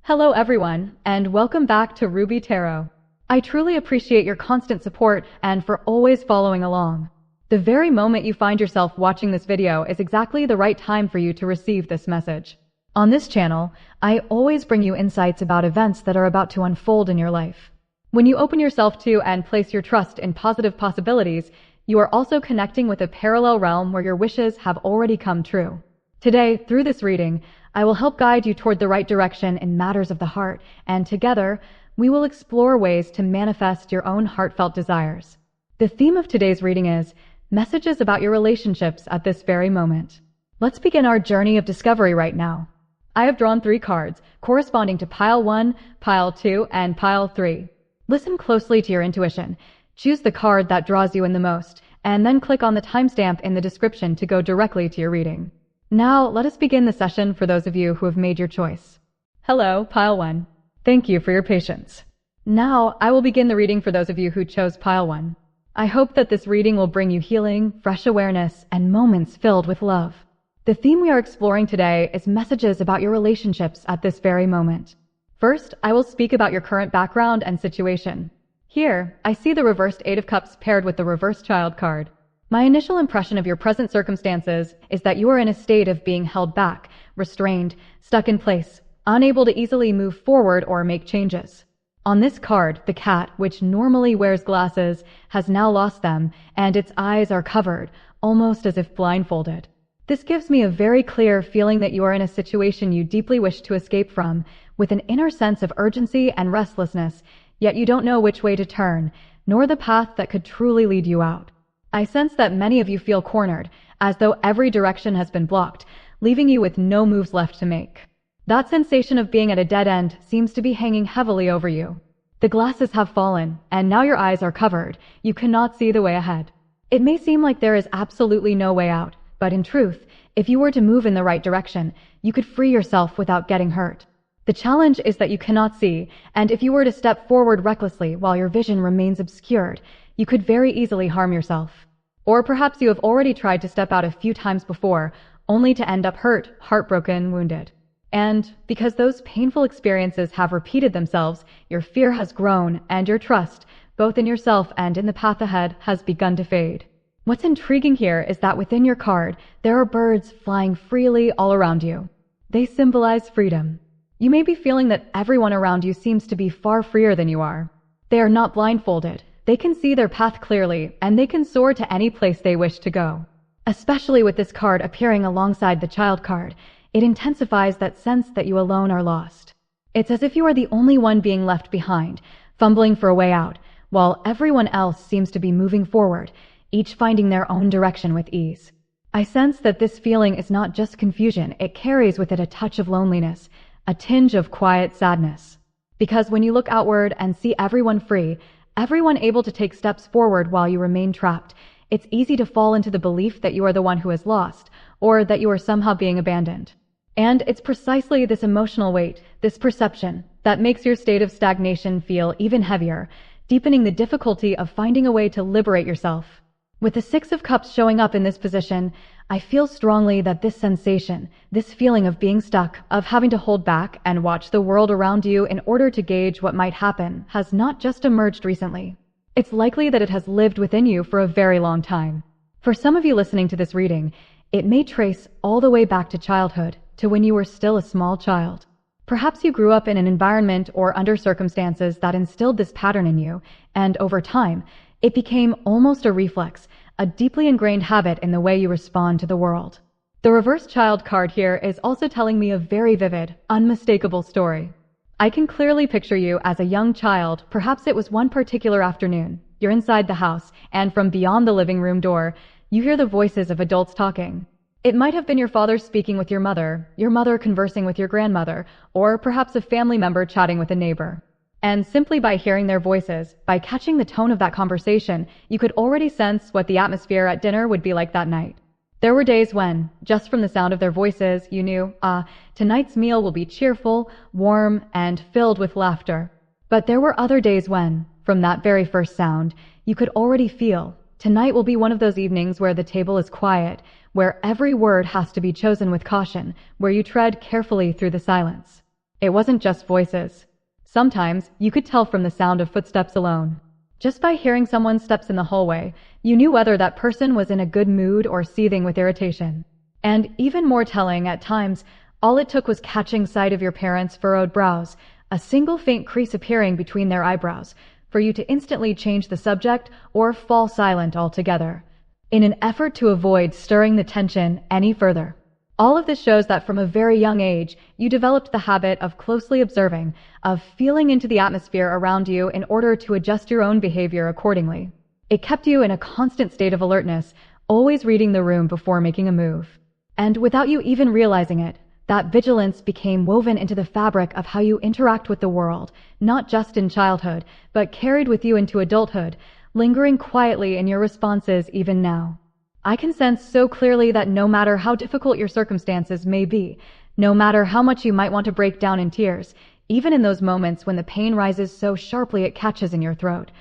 Hello everyone, and welcome back to Ruby Tarot. I truly appreciate your constant support and for always following along. The very moment you find yourself watching this video is exactly the right time for you to receive this message. On this channel, I always bring you insights about events that are about to unfold in your life. When you open yourself to and place your trust in positive possibilities, you are also connecting with a parallel realm where your wishes have already come true. Today, through this reading, I will help guide you toward the right direction in matters of the heart, and together, we will explore ways to manifest your own heartfelt desires. The theme of today's reading is messages about your relationships at this very moment. Let's begin our journey of discovery right now. I have drawn 3 cards, corresponding to Pile 1, Pile 2, and Pile 3. Listen closely to your intuition. Choose the card that draws you in the most, and then click on the timestamp in the description to go directly to your reading. Now, let us begin the session for those of you who have made your choice. Hello, Pile 1. Thank you for your patience. Now, I will begin the reading for those of you who chose Pile 1. I hope that this reading will bring you healing, fresh awareness, and moments filled with love. The theme we are exploring today is messages about your relationships at this very moment. First, I will speak about your current background and situation. Here, I see the reversed 8 of Cups paired with the reversed Child card. My initial impression of your present circumstances is that you are in a state of being held back, restrained, stuck in place, unable to easily move forward or make changes. On this card, the cat, which normally wears glasses, has now lost them, and its eyes are covered, almost as if blindfolded. This gives me a very clear feeling that you are in a situation you deeply wish to escape from, with an inner sense of urgency and restlessness, yet you don't know which way to turn, nor the path that could truly lead you out. I sense that many of you feel cornered, as though every direction has been blocked, leaving you with no moves left to make. That sensation of being at a dead end seems to be hanging heavily over you. The glasses have fallen, and now your eyes are covered. You cannot see the way ahead. It may seem like there is absolutely no way out, but in truth, if you were to move in the right direction, you could free yourself without getting hurt. The challenge is that you cannot see, and if you were to step forward recklessly while your vision remains obscured, you could very easily harm yourself. Or perhaps you have already tried to step out a few times before, only to end up hurt, heartbroken, wounded. And because those painful experiences have repeated themselves, your fear has grown, and your trust, both in yourself and in the path ahead, has begun to fade. What's intriguing here is that within your card, there are birds flying freely all around you. They symbolize freedom. You may be feeling that everyone around you seems to be far freer than you are. They are not blindfolded. They can see their path clearly, and they can soar to any place they wish to go. Especially with this card appearing alongside the Child card, it intensifies that sense that you alone are lost. It's as if you are the only one being left behind, fumbling for a way out, while everyone else seems to be moving forward, each finding their own direction with ease. I sense that this feeling is not just confusion, it carries with it a touch of loneliness, a tinge of quiet sadness. Because when you look outward and see everyone free, everyone able to take steps forward while you remain trapped, it's easy to fall into the belief that you are the one who is lost, or that you are somehow being abandoned. And it's precisely this emotional weight, this perception, that makes your state of stagnation feel even heavier, deepening the difficulty of finding a way to liberate yourself. With the 6 of Cups showing up in this position, I feel strongly that this sensation, this feeling of being stuck, of having to hold back and watch the world around you in order to gauge what might happen, has not just emerged recently. It's likely that it has lived within you for a very long time. For some of you listening to this reading, it may trace all the way back to childhood, to when you were still a small child. Perhaps you grew up in an environment or under circumstances that instilled this pattern in you, and over time, it became almost a reflex, a deeply ingrained habit in the way you respond to the world. The reversed Child card here is also telling me a very vivid, unmistakable story. I can clearly picture you as a young child. Perhaps it was one particular afternoon. You're inside the house, and from beyond the living room door, you hear the voices of adults talking. It might have been your father speaking with your mother conversing with your grandmother, or perhaps a family member chatting with a neighbor. And simply by hearing their voices, by catching the tone of that conversation, you could already sense what the atmosphere at dinner would be like that night. There were days when, just from the sound of their voices, you knew, tonight's meal will be cheerful, warm, and filled with laughter. But there were other days when, from that very first sound, you could already feel, tonight will be one of those evenings where the table is quiet, where every word has to be chosen with caution, where you tread carefully through the silence. It wasn't just voices. Sometimes you could tell from the sound of footsteps alone. Just by hearing someone's steps in the hallway, you knew whether that person was in a good mood or seething with irritation. And even more telling at times, all it took was catching sight of your parents' furrowed brows, a single faint crease appearing between their eyebrows, for you to instantly change the subject or fall silent altogether, in an effort to avoid stirring the tension any further. All of this shows that from a very young age, you developed the habit of closely observing, of feeling into the atmosphere around you in order to adjust your own behavior accordingly. It kept you in a constant state of alertness, always reading the room before making a move. And without you even realizing it, that vigilance became woven into the fabric of how you interact with the world, not just in childhood, but carried with you into adulthood, lingering quietly in your responses even now. I can sense so clearly that no matter how difficult your circumstances may be, no matter how much you might want to break down in tears, even in those moments when the pain rises so sharply it catches in your throat,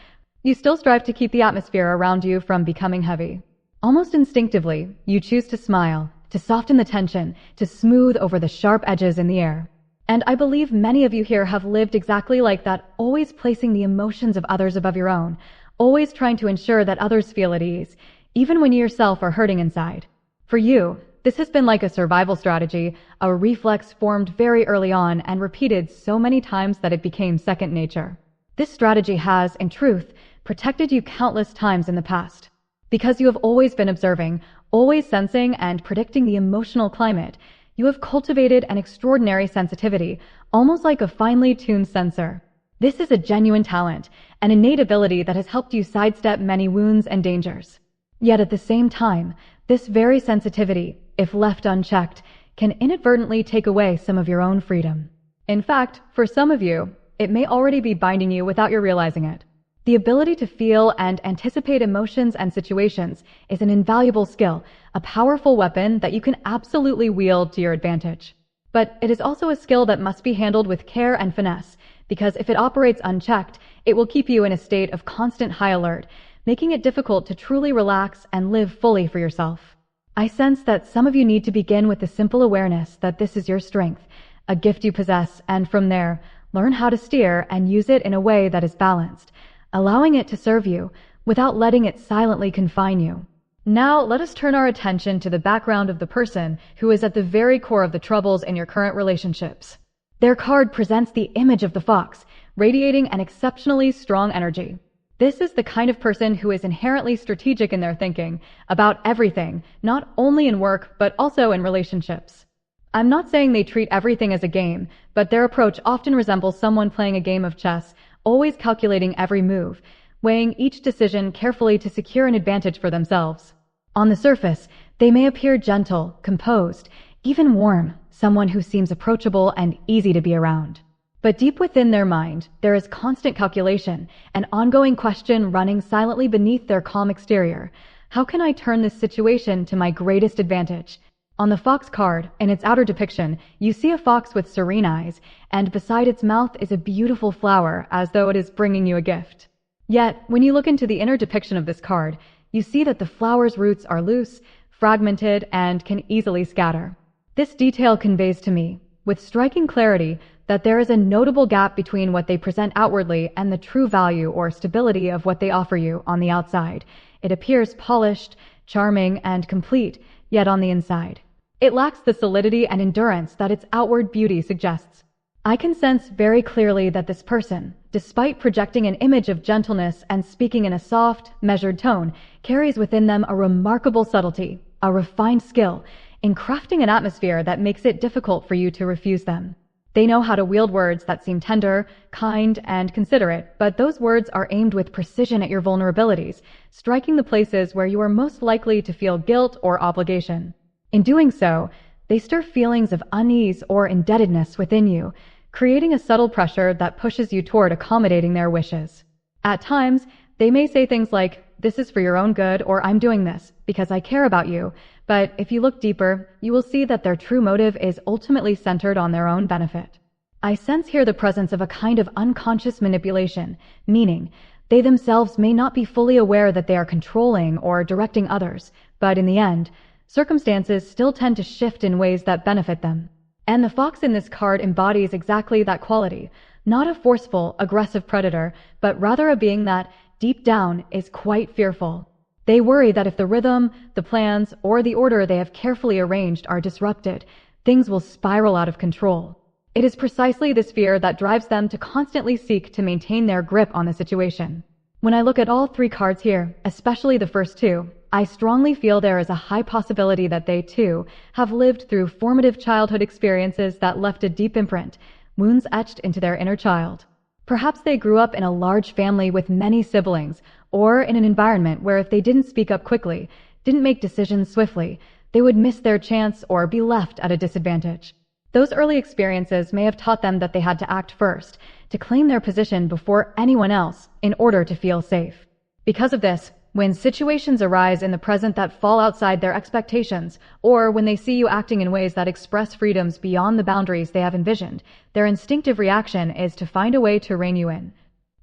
you still strive to keep the atmosphere around you from becoming heavy. Almost instinctively, you choose to smile, to soften the tension, to smooth over the sharp edges in the air. And I believe many of you here have lived exactly like that, always placing the emotions of others above your own, always trying to ensure that others feel at ease, even when you yourself are hurting inside. For you, this has been like a survival strategy, a reflex formed very early on and repeated so many times that it became second nature. This strategy has, in truth, protected you countless times in the past. Because you have always been observing, always sensing and predicting the emotional climate, you have cultivated an extraordinary sensitivity, almost like a finely tuned sensor. This is a genuine talent, an innate ability that has helped you sidestep many wounds and dangers. Yet at the same time, this very sensitivity, if left unchecked, can inadvertently take away some of your own freedom. In fact, for some of you, it may already be binding you without your realizing it. The ability to feel and anticipate emotions and situations is an invaluable skill, a powerful weapon that you can absolutely wield to your advantage. But it is also a skill that must be handled with care and finesse, because if it operates unchecked, it will keep you in a state of constant high alert, making it difficult to truly relax and live fully for yourself. I sense that some of you need to begin with the simple awareness that this is your strength, a gift you possess, and from there, learn how to steer and use it in a way that is balanced, allowing it to serve you without letting it silently confine you. Now, let us turn our attention to the background of the person who is at the very core of the troubles in your current relationships. Their card presents the image of the fox, radiating an exceptionally strong energy. This is the kind of person who is inherently strategic in their thinking about everything, not only in work, but also in relationships. I'm not saying they treat everything as a game, but their approach often resembles someone playing a game of chess, always calculating every move, weighing each decision carefully to secure an advantage for themselves. On the surface, they may appear gentle, composed, even warm, someone who seems approachable and easy to be around. But deep within their mind, there is constant calculation, an ongoing question running silently beneath their calm exterior. How can I turn this situation to my greatest advantage? On the fox card, in its outer depiction, you see a fox with serene eyes, and beside its mouth is a beautiful flower, as though it is bringing you a gift. Yet, when you look into the inner depiction of this card, you see that the flower's roots are loose, fragmented, and can easily scatter. This detail conveys to me, with striking clarity, that there is a notable gap between what they present outwardly and the true value or stability of what they offer you on the outside. It appears polished, charming, and complete, yet on the inside, it lacks the solidity and endurance that its outward beauty suggests. I can sense very clearly that this person, despite projecting an image of gentleness and speaking in a soft, measured tone, carries within them a remarkable subtlety, a refined skill, in crafting an atmosphere that makes it difficult for you to refuse them. They know how to wield words that seem tender, kind, and considerate, but those words are aimed with precision at your vulnerabilities, striking the places where you are most likely to feel guilt or obligation. In doing so, they stir feelings of unease or indebtedness within you, creating a subtle pressure that pushes you toward accommodating their wishes. At times, they may say things like, "This is for your own good," or "I'm doing this because I care about you," but if you look deeper, you will see that their true motive is ultimately centered on their own benefit. I sense here the presence of a kind of unconscious manipulation, meaning they themselves may not be fully aware that they are controlling or directing others, but in the end, circumstances still tend to shift in ways that benefit them. And the fox in this card embodies exactly that quality. Not a forceful, aggressive predator, but rather a being that, deep down, is quite fearful. They worry that if the rhythm, the plans, or the order they have carefully arranged are disrupted, things will spiral out of control. It is precisely this fear that drives them to constantly seek to maintain their grip on the situation. When I look at all three cards here, especially the first two, I strongly feel there is a high possibility that they, too, have lived through formative childhood experiences that left a deep imprint, wounds etched into their inner child. Perhaps they grew up in a large family with many siblings, or in an environment where if they didn't speak up quickly, didn't make decisions swiftly, they would miss their chance or be left at a disadvantage. Those early experiences may have taught them that they had to act first, to claim their position before anyone else in order to feel safe. Because of this, when situations arise in the present that fall outside their expectations, or when they see you acting in ways that express freedoms beyond the boundaries they have envisioned, their instinctive reaction is to find a way to rein you in,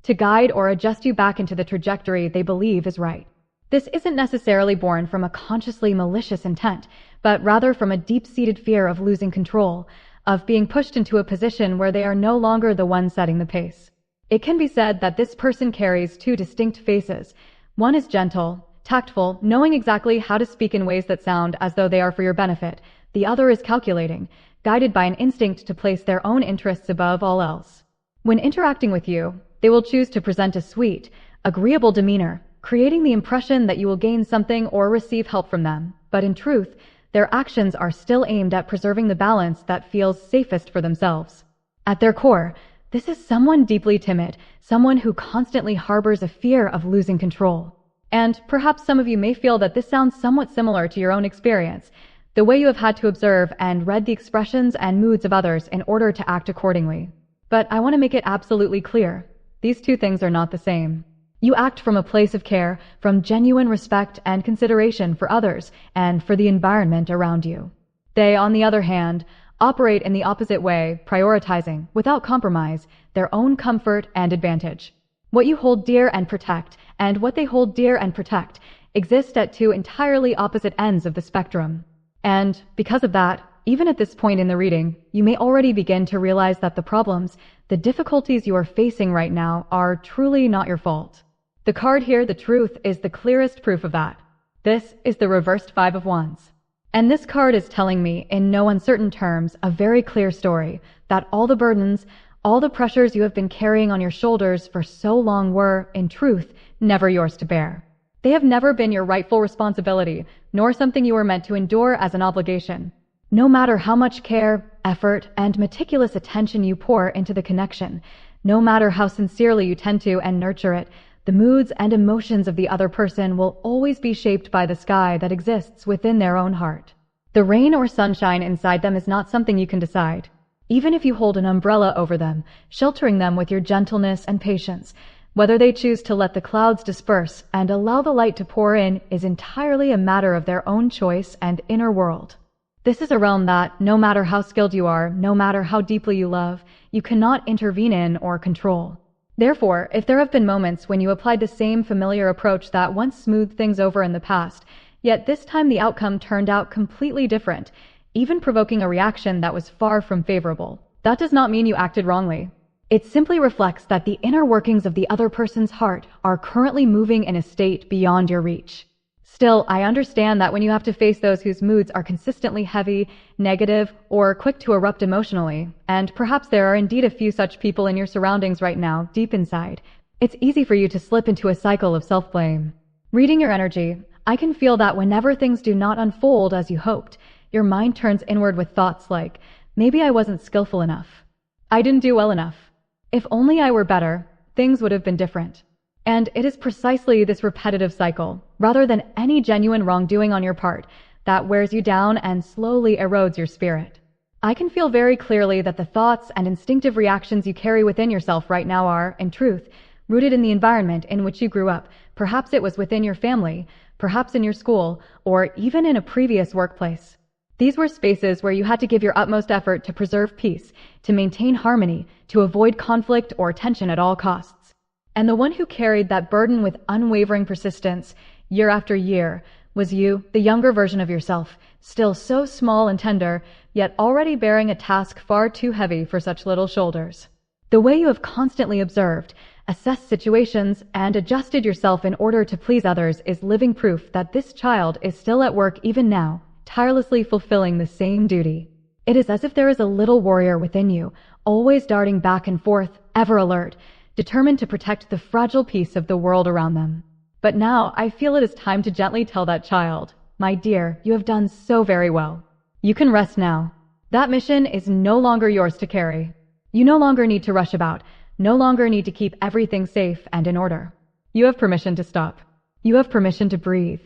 to guide or adjust you back into the trajectory they believe is right. This isn't necessarily born from a consciously malicious intent, but rather from a deep-seated fear of losing control, of being pushed into a position where they are no longer the one setting the pace. It can be said that this person carries two distinct faces. One is gentle, tactful, knowing exactly how to speak in ways that sound as though they are for your benefit. The other is calculating, guided by an instinct to place their own interests above all else. When interacting with you, they will choose to present a sweet, agreeable demeanor, creating the impression that you will gain something or receive help from them. But in truth, their actions are still aimed at preserving the balance that feels safest for themselves. At their core, this is someone deeply timid, someone who constantly harbors a fear of losing control. And perhaps some of you may feel that this sounds somewhat similar to your own experience, the way you have had to observe and read the expressions and moods of others in order to act accordingly. But I want to make it absolutely clear, these two things are not the same. You act from a place of care, from genuine respect and consideration for others and for the environment around you. They, on the other hand, operate in the opposite way, prioritizing, without compromise, their own comfort and advantage. What you hold dear and protect, and what they hold dear and protect, exist at two entirely opposite ends of the spectrum. And because of that, even at this point in the reading, you may already begin to realize that the problems, the difficulties you are facing right now are truly not your fault. The card here, the Truth, is the clearest proof of that. This is the reversed Five of Wands. And this card is telling me, in no uncertain terms, a very clear story, that all the burdens, all the pressures you have been carrying on your shoulders for so long were, in truth, never yours to bear. They have never been your rightful responsibility, nor something you were meant to endure as an obligation. No matter how much care, effort, and meticulous attention you pour into the connection, no matter how sincerely you tend to and nurture it, the moods and emotions of the other person will always be shaped by the sky that exists within their own heart. The rain or sunshine inside them is not something you can decide. Even if you hold an umbrella over them, sheltering them with your gentleness and patience, whether they choose to let the clouds disperse and allow the light to pour in is entirely a matter of their own choice and inner world. This is a realm that, no matter how skilled you are, no matter how deeply you love, you cannot intervene in or control. Therefore, if there have been moments when you applied the same familiar approach that once smoothed things over in the past, yet this time the outcome turned out completely different, even provoking a reaction that was far from favorable, that does not mean you acted wrongly. It simply reflects that the inner workings of the other person's heart are currently moving in a state beyond your reach. Still, I understand that when you have to face those whose moods are consistently heavy, negative, or quick to erupt emotionally, and perhaps there are indeed a few such people in your surroundings right now, deep inside, it's easy for you to slip into a cycle of self-blame. Reading your energy, I can feel that whenever things do not unfold as you hoped, your mind turns inward with thoughts like, maybe I wasn't skillful enough. I didn't do well enough. If only I were better, things would have been different. And it is precisely this repetitive cycle, rather than any genuine wrongdoing on your part, that wears you down and slowly erodes your spirit. I can feel very clearly that the thoughts and instinctive reactions you carry within yourself right now are, in truth, rooted in the environment in which you grew up. Perhaps it was within your family, perhaps in your school, or even in a previous workplace. These were spaces where you had to give your utmost effort to preserve peace, to maintain harmony, to avoid conflict or tension at all costs. And the one who carried that burden with unwavering persistence, year after year, was you, the younger version of yourself, still so small and tender, yet already bearing a task far too heavy for such little shoulders. The way you have constantly observed, assessed situations, and adjusted yourself in order to please others is living proof that this child is still at work even now, tirelessly fulfilling the same duty. It is as if there is a little warrior within you, always darting back and forth, ever alert, determined to protect the fragile peace of the world around them. But now I feel it is time to gently tell that child, my dear, you have done so very well. You can rest now. That mission is no longer yours to carry. You no longer need to rush about, no longer need to keep everything safe and in order. You have permission to stop. You have permission to breathe.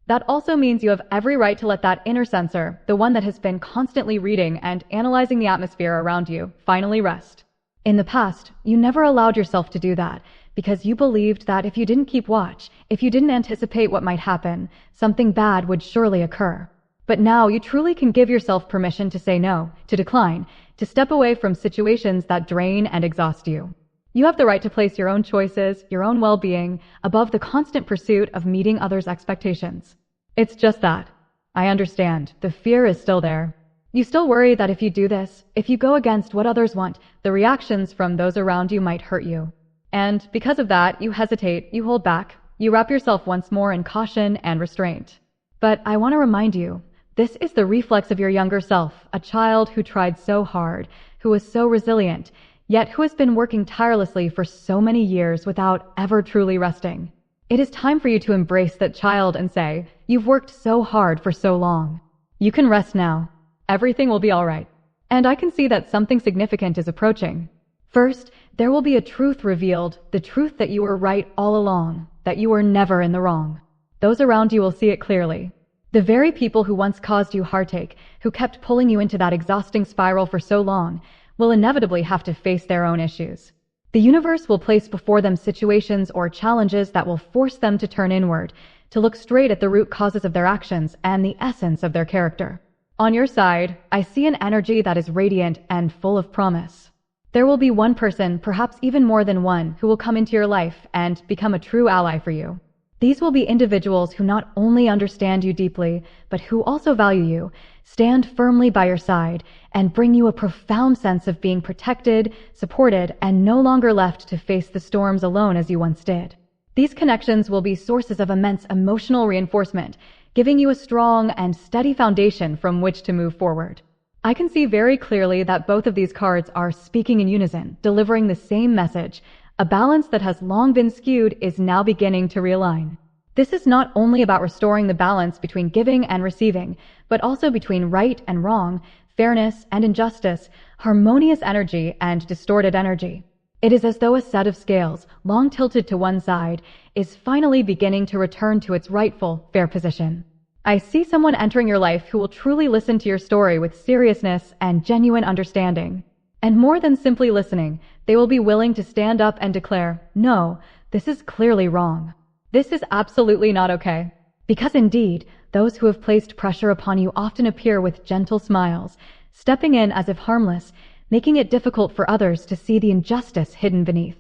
That also means you have every right to let that inner sensor, the one that has been constantly reading and analyzing the atmosphere around you, finally rest. In the past, you never allowed yourself to do that because you believed that if you didn't keep watch, if you didn't anticipate what might happen, something bad would surely occur. But now you truly can give yourself permission to say no, to decline, to step away from situations that drain and exhaust you. You have the right to place your own choices, your own well-being, above the constant pursuit of meeting others' expectations. It's just that. I understand. The fear is still there. You still worry that if you do this, if you go against what others want, the reactions from those around you might hurt you. And because of that, you hesitate, you hold back, you wrap yourself once more in caution and restraint. But I want to remind you, this is the reflex of your younger self, a child who tried so hard, who was so resilient, yet who has been working tirelessly for so many years without ever truly resting. It is time for you to embrace that child and say, you've worked so hard for so long. You can rest now. Everything will be all right. And I can see that something significant is approaching. First, there will be a truth revealed, the truth that you were right all along, that you were never in the wrong. Those around you will see it clearly. The very people who once caused you heartache, who kept pulling you into that exhausting spiral for so long, will inevitably have to face their own issues. The universe will place before them situations or challenges that will force them to turn inward, to look straight at the root causes of their actions and the essence of their character. On your side, I see an energy that is radiant and full of promise. There will be one person, perhaps even more than one, who will come into your life and become a true ally for you. These will be individuals who not only understand you deeply, but who also value you, stand firmly by your side, and bring you a profound sense of being protected, supported, and no longer left to face the storms alone as you once did. These connections will be sources of immense emotional reinforcement, giving you a strong and steady foundation from which to move forward. I can see very clearly that both of these cards are speaking in unison, delivering the same message. A balance that has long been skewed is now beginning to realign. This is not only about restoring the balance between giving and receiving, but also between right and wrong, fairness and injustice, harmonious energy and distorted energy. It is as though a set of scales, long tilted to one side, is finally beginning to return to its rightful, fair position. I see someone entering your life who will truly listen to your story with seriousness and genuine understanding. And more than simply listening, they will be willing to stand up and declare, no, this is clearly wrong. This is absolutely not okay. Because indeed, those who have placed pressure upon you often appear with gentle smiles, stepping in as if harmless, making it difficult for others to see the injustice hidden beneath.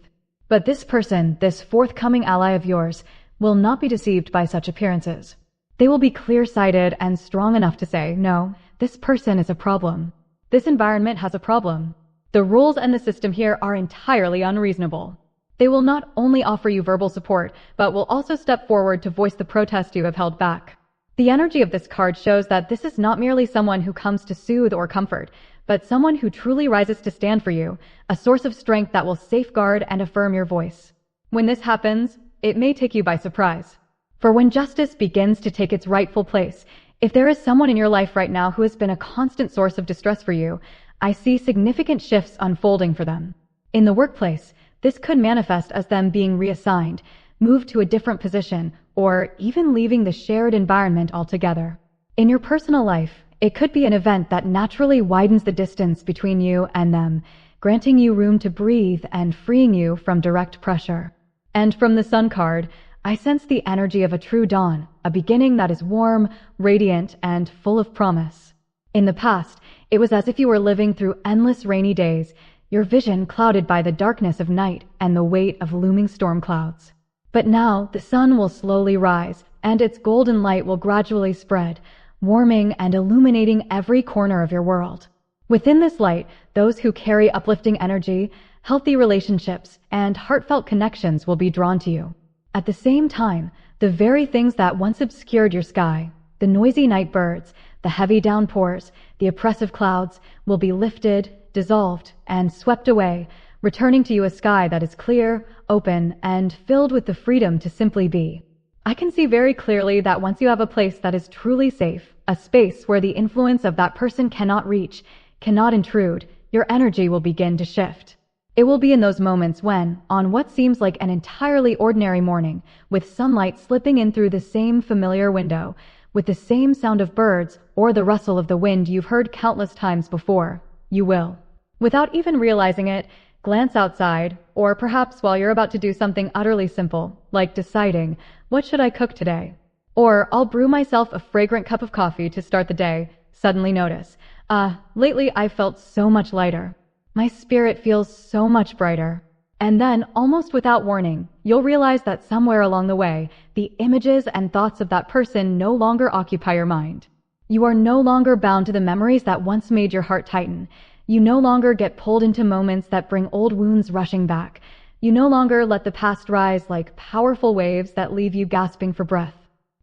But this person, this forthcoming ally of yours, will not be deceived by such appearances. They will be clear-sighted and strong enough to say, no, this person is a problem. This environment has a problem. The rules and the system here are entirely unreasonable. They will not only offer you verbal support, but will also step forward to voice the protest you have held back. The energy of this card shows that this is not merely someone who comes to soothe or comfort, but someone who truly rises to stand for you, a source of strength that will safeguard and affirm your voice. When this happens, it may take you by surprise. For when justice begins to take its rightful place, if there is someone in your life right now who has been a constant source of distress for you, I see significant shifts unfolding for them. In the workplace, this could manifest as them being reassigned, moved to a different position, or even leaving the shared environment altogether. In your personal life, it could be an event that naturally widens the distance between you and them, granting you room to breathe and freeing you from direct pressure. And from the Sun card, I sense the energy of a true dawn, a beginning that is warm, radiant, and full of promise. In the past, it was as if you were living through endless rainy days, your vision clouded by the darkness of night and the weight of looming storm clouds. But now, the sun will slowly rise, and its golden light will gradually spread, warming and illuminating every corner of your world. Within this light, those who carry uplifting energy, healthy relationships, and heartfelt connections will be drawn to you. At the same time, the very things that once obscured your sky, the noisy night birds, the heavy downpours, the oppressive clouds, will be lifted, dissolved, and swept away, returning to you a sky that is clear, open, and filled with the freedom to simply be. I can see very clearly that once you have a place that is truly safe, a space where the influence of that person cannot reach, cannot intrude, your energy will begin to shift. It will be in those moments when, on what seems like an entirely ordinary morning, with sunlight slipping in through the same familiar window, with the same sound of birds or the rustle of the wind you've heard countless times before, you will, without even realizing it, glance outside, or perhaps while you're about to do something utterly simple, like deciding, what should I cook today? Or I'll brew myself a fragrant cup of coffee to start the day, suddenly notice, lately I've felt so much lighter. My spirit feels so much brighter. And then, almost without warning, you'll realize that somewhere along the way, the images and thoughts of that person no longer occupy your mind. You are no longer bound to the memories that once made your heart tighten. You no longer get pulled into moments that bring old wounds rushing back. You no longer let the past rise like powerful waves that leave you gasping for breath.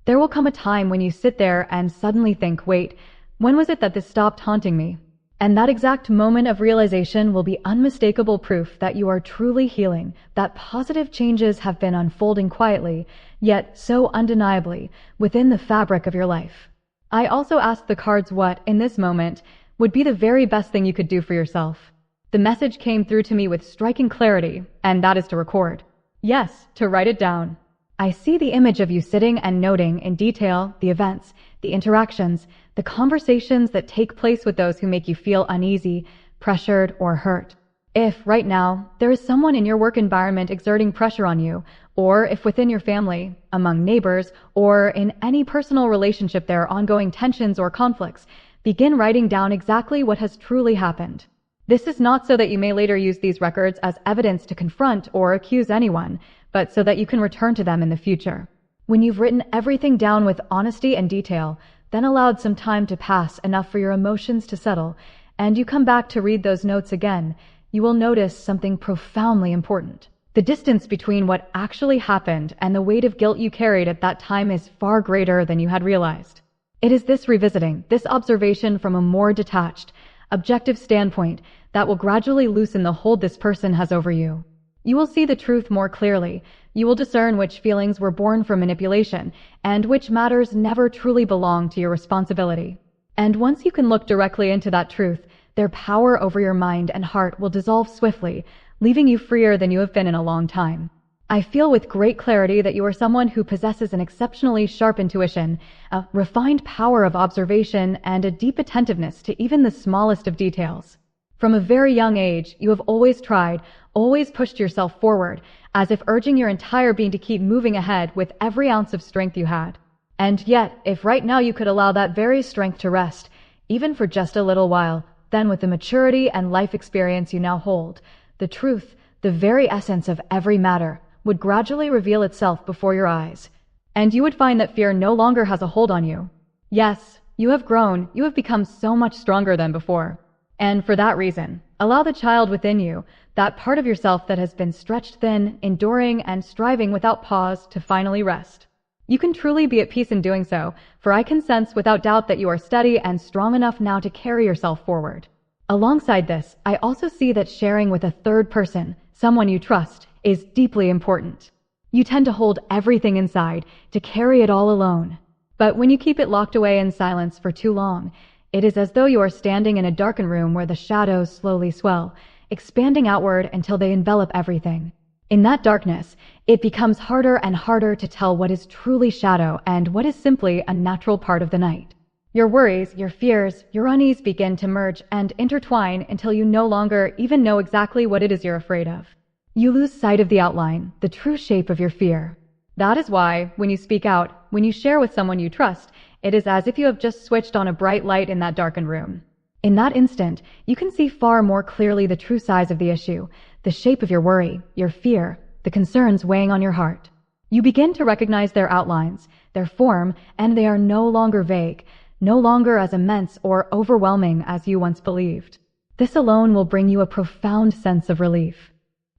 There will come a time when you sit there and suddenly think, wait, when was it that this stopped haunting me? And that exact moment of realization will be unmistakable proof that you are truly healing, that positive changes have been unfolding quietly, yet so undeniably, within the fabric of your life. I also asked the cards what, in this moment, would be the very best thing you could do for yourself. The message came through to me with striking clarity, and that is to record. Yes, to write it down. I see the image of you sitting and noting in detail the events, the interactions, the conversations that take place with those who make you feel uneasy, pressured, or hurt. If, right now, there is someone in your work environment exerting pressure on you, or if within your family, among neighbors, or in any personal relationship there are ongoing tensions or conflicts, begin writing down exactly what has truly happened. This is not so that you may later use these records as evidence to confront or accuse anyone, but so that you can return to them in the future. When you've written everything down with honesty and detail, then allowed some time to pass enough for your emotions to settle, and you come back to read those notes again, you will notice something profoundly important. The distance between what actually happened and the weight of guilt you carried at that time is far greater than you had realized. It is this revisiting, this observation from a more detached, objective standpoint that will gradually loosen the hold this person has over you. You will see the truth more clearly. You will discern which feelings were born from manipulation and which matters never truly belong to your responsibility. And once you can look directly into that truth, their power over your mind and heart will dissolve swiftly, leaving you freer than you have been in a long time. I feel with great clarity that you are someone who possesses an exceptionally sharp intuition, a refined power of observation, and a deep attentiveness to even the smallest of details. From a very young age, you have always tried, always pushed yourself forward, as if urging your entire being to keep moving ahead with every ounce of strength you had. And yet, if right now you could allow that very strength to rest, even for just a little while, then with the maturity and life experience you now hold, the truth, the very essence of every matter, would gradually reveal itself before your eyes. And you would find that fear no longer has a hold on you. Yes, you have grown, you have become so much stronger than before. And for that reason, allow the child within you, that part of yourself that has been stretched thin, enduring and striving without pause, to finally rest. You can truly be at peace in doing so, for I can sense without doubt that you are steady and strong enough now to carry yourself forward. Alongside this, I also see that sharing with a third person, someone you trust, is deeply important. You tend to hold everything inside, to carry it all alone. But when you keep it locked away in silence for too long, it is as though you are standing in a darkened room where the shadows slowly swell, expanding outward until they envelop everything. In that darkness, it becomes harder and harder to tell what is truly shadow and what is simply a natural part of the night. Your worries, your fears, your unease begin to merge and intertwine until you no longer even know exactly what it is you're afraid of. You lose sight of the outline, the true shape of your fear. That is why, when you speak out, when you share with someone you trust, it is as if you have just switched on a bright light in that darkened room. In that instant, you can see far more clearly the true size of the issue, the shape of your worry, your fear, the concerns weighing on your heart. You begin to recognize their outlines, their form, and they are no longer vague, no longer as immense or overwhelming as you once believed. This alone will bring you a profound sense of relief.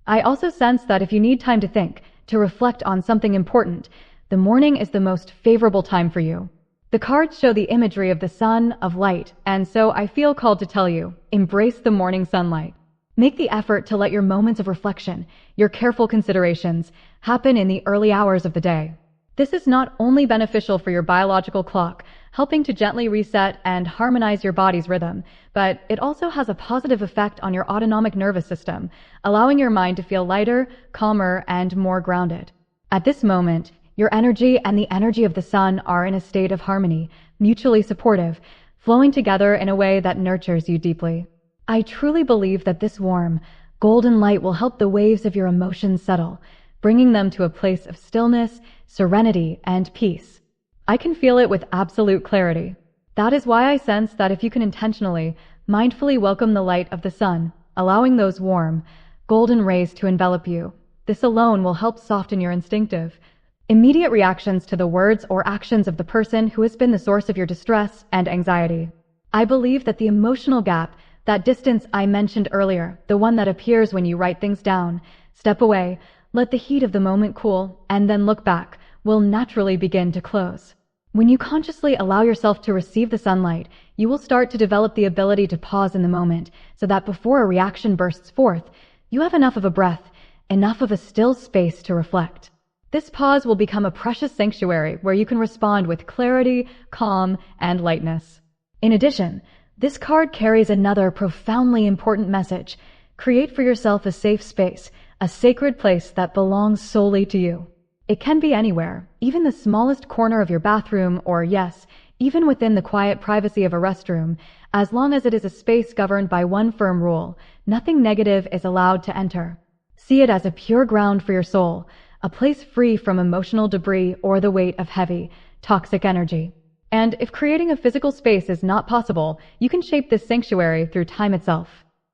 I also sense that if you need time to think, to reflect on something important, the morning is the most favorable time for you. The cards show the imagery of the sun, of light, and so I feel called to tell you, embrace the morning sunlight. Make the effort to let your moments of reflection, your careful considerations, happen in the early hours of the day. This is not only beneficial for your biological clock, helping to gently reset and harmonize your body's rhythm, but it also has a positive effect on your autonomic nervous system, allowing your mind to feel lighter, calmer, and more grounded. At this moment, your energy and the energy of the sun are in a state of harmony, mutually supportive, flowing together in a way that nurtures you deeply. I truly believe that this warm, golden light will help the waves of your emotions settle, bringing them to a place of stillness, serenity, and peace. I can feel it with absolute clarity. That is why I sense that if you can intentionally, mindfully welcome the light of the sun, allowing those warm, golden rays to envelop you, this alone will help soften your instinctive, immediate reactions to the words or actions of the person who has been the source of your distress and anxiety. I believe that the emotional gap, that distance I mentioned earlier, the one that appears when you write things down, step away, let the heat of the moment cool, and then look back, will naturally begin to close. When you consciously allow yourself to receive the sunlight, you will start to develop the ability to pause in the moment, so that before a reaction bursts forth, you have enough of a breath, enough of a still space to reflect. This pause will become a precious sanctuary where you can respond with clarity, calm, and lightness. In addition, this card carries another profoundly important message. Create for yourself a safe space, a sacred place that belongs solely to you. It can be anywhere, even the smallest corner of your bathroom, or yes, even within the quiet privacy of a restroom, as long as it is a space governed by one firm rule: nothing negative is allowed to enter. See it as a pure ground for your soul, a place free from emotional debris or the weight of heavy, toxic energy. And if creating a physical space is not possible, you can shape this sanctuary through time itself.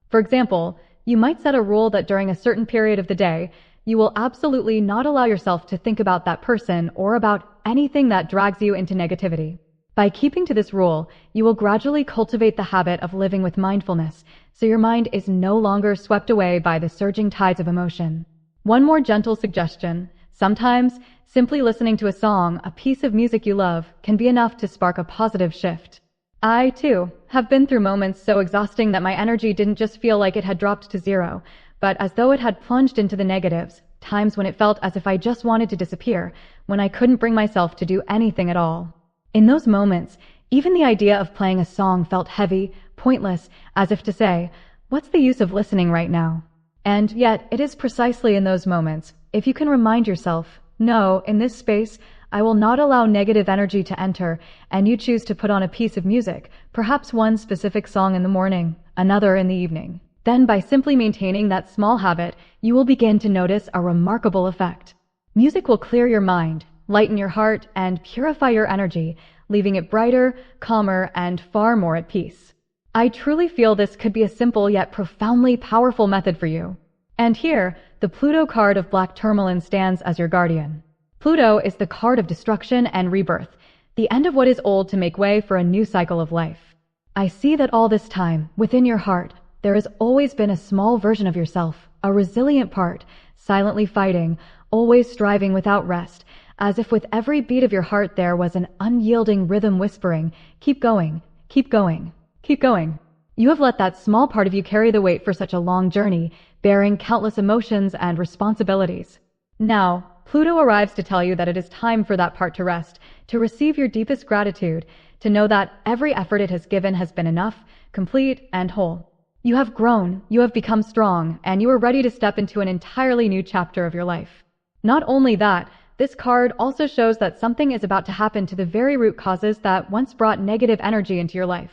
For example, you might set a rule that during a certain period of the day, you will absolutely not allow yourself to think about that person or about anything that drags you into negativity. By keeping to this rule, you will gradually cultivate the habit of living with mindfulness, so your mind is no longer swept away by the surging tides of emotion. One more gentle suggestion: sometimes, simply listening to a song, a piece of music you love, can be enough to spark a positive shift. I, too, have been through moments so exhausting that my energy didn't just feel like it had dropped to zero, but as though it had plunged into the negatives, times when it felt as if I just wanted to disappear, when I couldn't bring myself to do anything at all. In those moments, even the idea of playing a song felt heavy, pointless, as if to say, what's the use of listening right now? And yet, it is precisely in those moments, if you can remind yourself, no, in this space, I will not allow negative energy to enter, and you choose to put on a piece of music, perhaps one specific song in the morning, another in the evening. Then by simply maintaining that small habit, you will begin to notice a remarkable effect. Music will clear your mind, lighten your heart, and purify your energy, leaving it brighter, calmer, and far more at peace. I truly feel this could be a simple yet profoundly powerful method for you. And here, the Pluto card of Black Tourmaline stands as your guardian. Pluto is the card of destruction and rebirth, the end of what is old to make way for a new cycle of life. I see that all this time, within your heart, there has always been a small version of yourself, a resilient part, silently fighting, always striving without rest, as if with every beat of your heart there was an unyielding rhythm whispering, keep going, keep going, keep going. You have let that small part of you carry the weight for such a long journey, bearing countless emotions and responsibilities. Now, Pluto arrives to tell you that it is time for that part to rest, to receive your deepest gratitude, to know that every effort it has given has been enough, complete, and whole. You have grown, you have become strong, and you are ready to step into an entirely new chapter of your life. Not only that, this card also shows that something is about to happen to the very root causes that once brought negative energy into your life.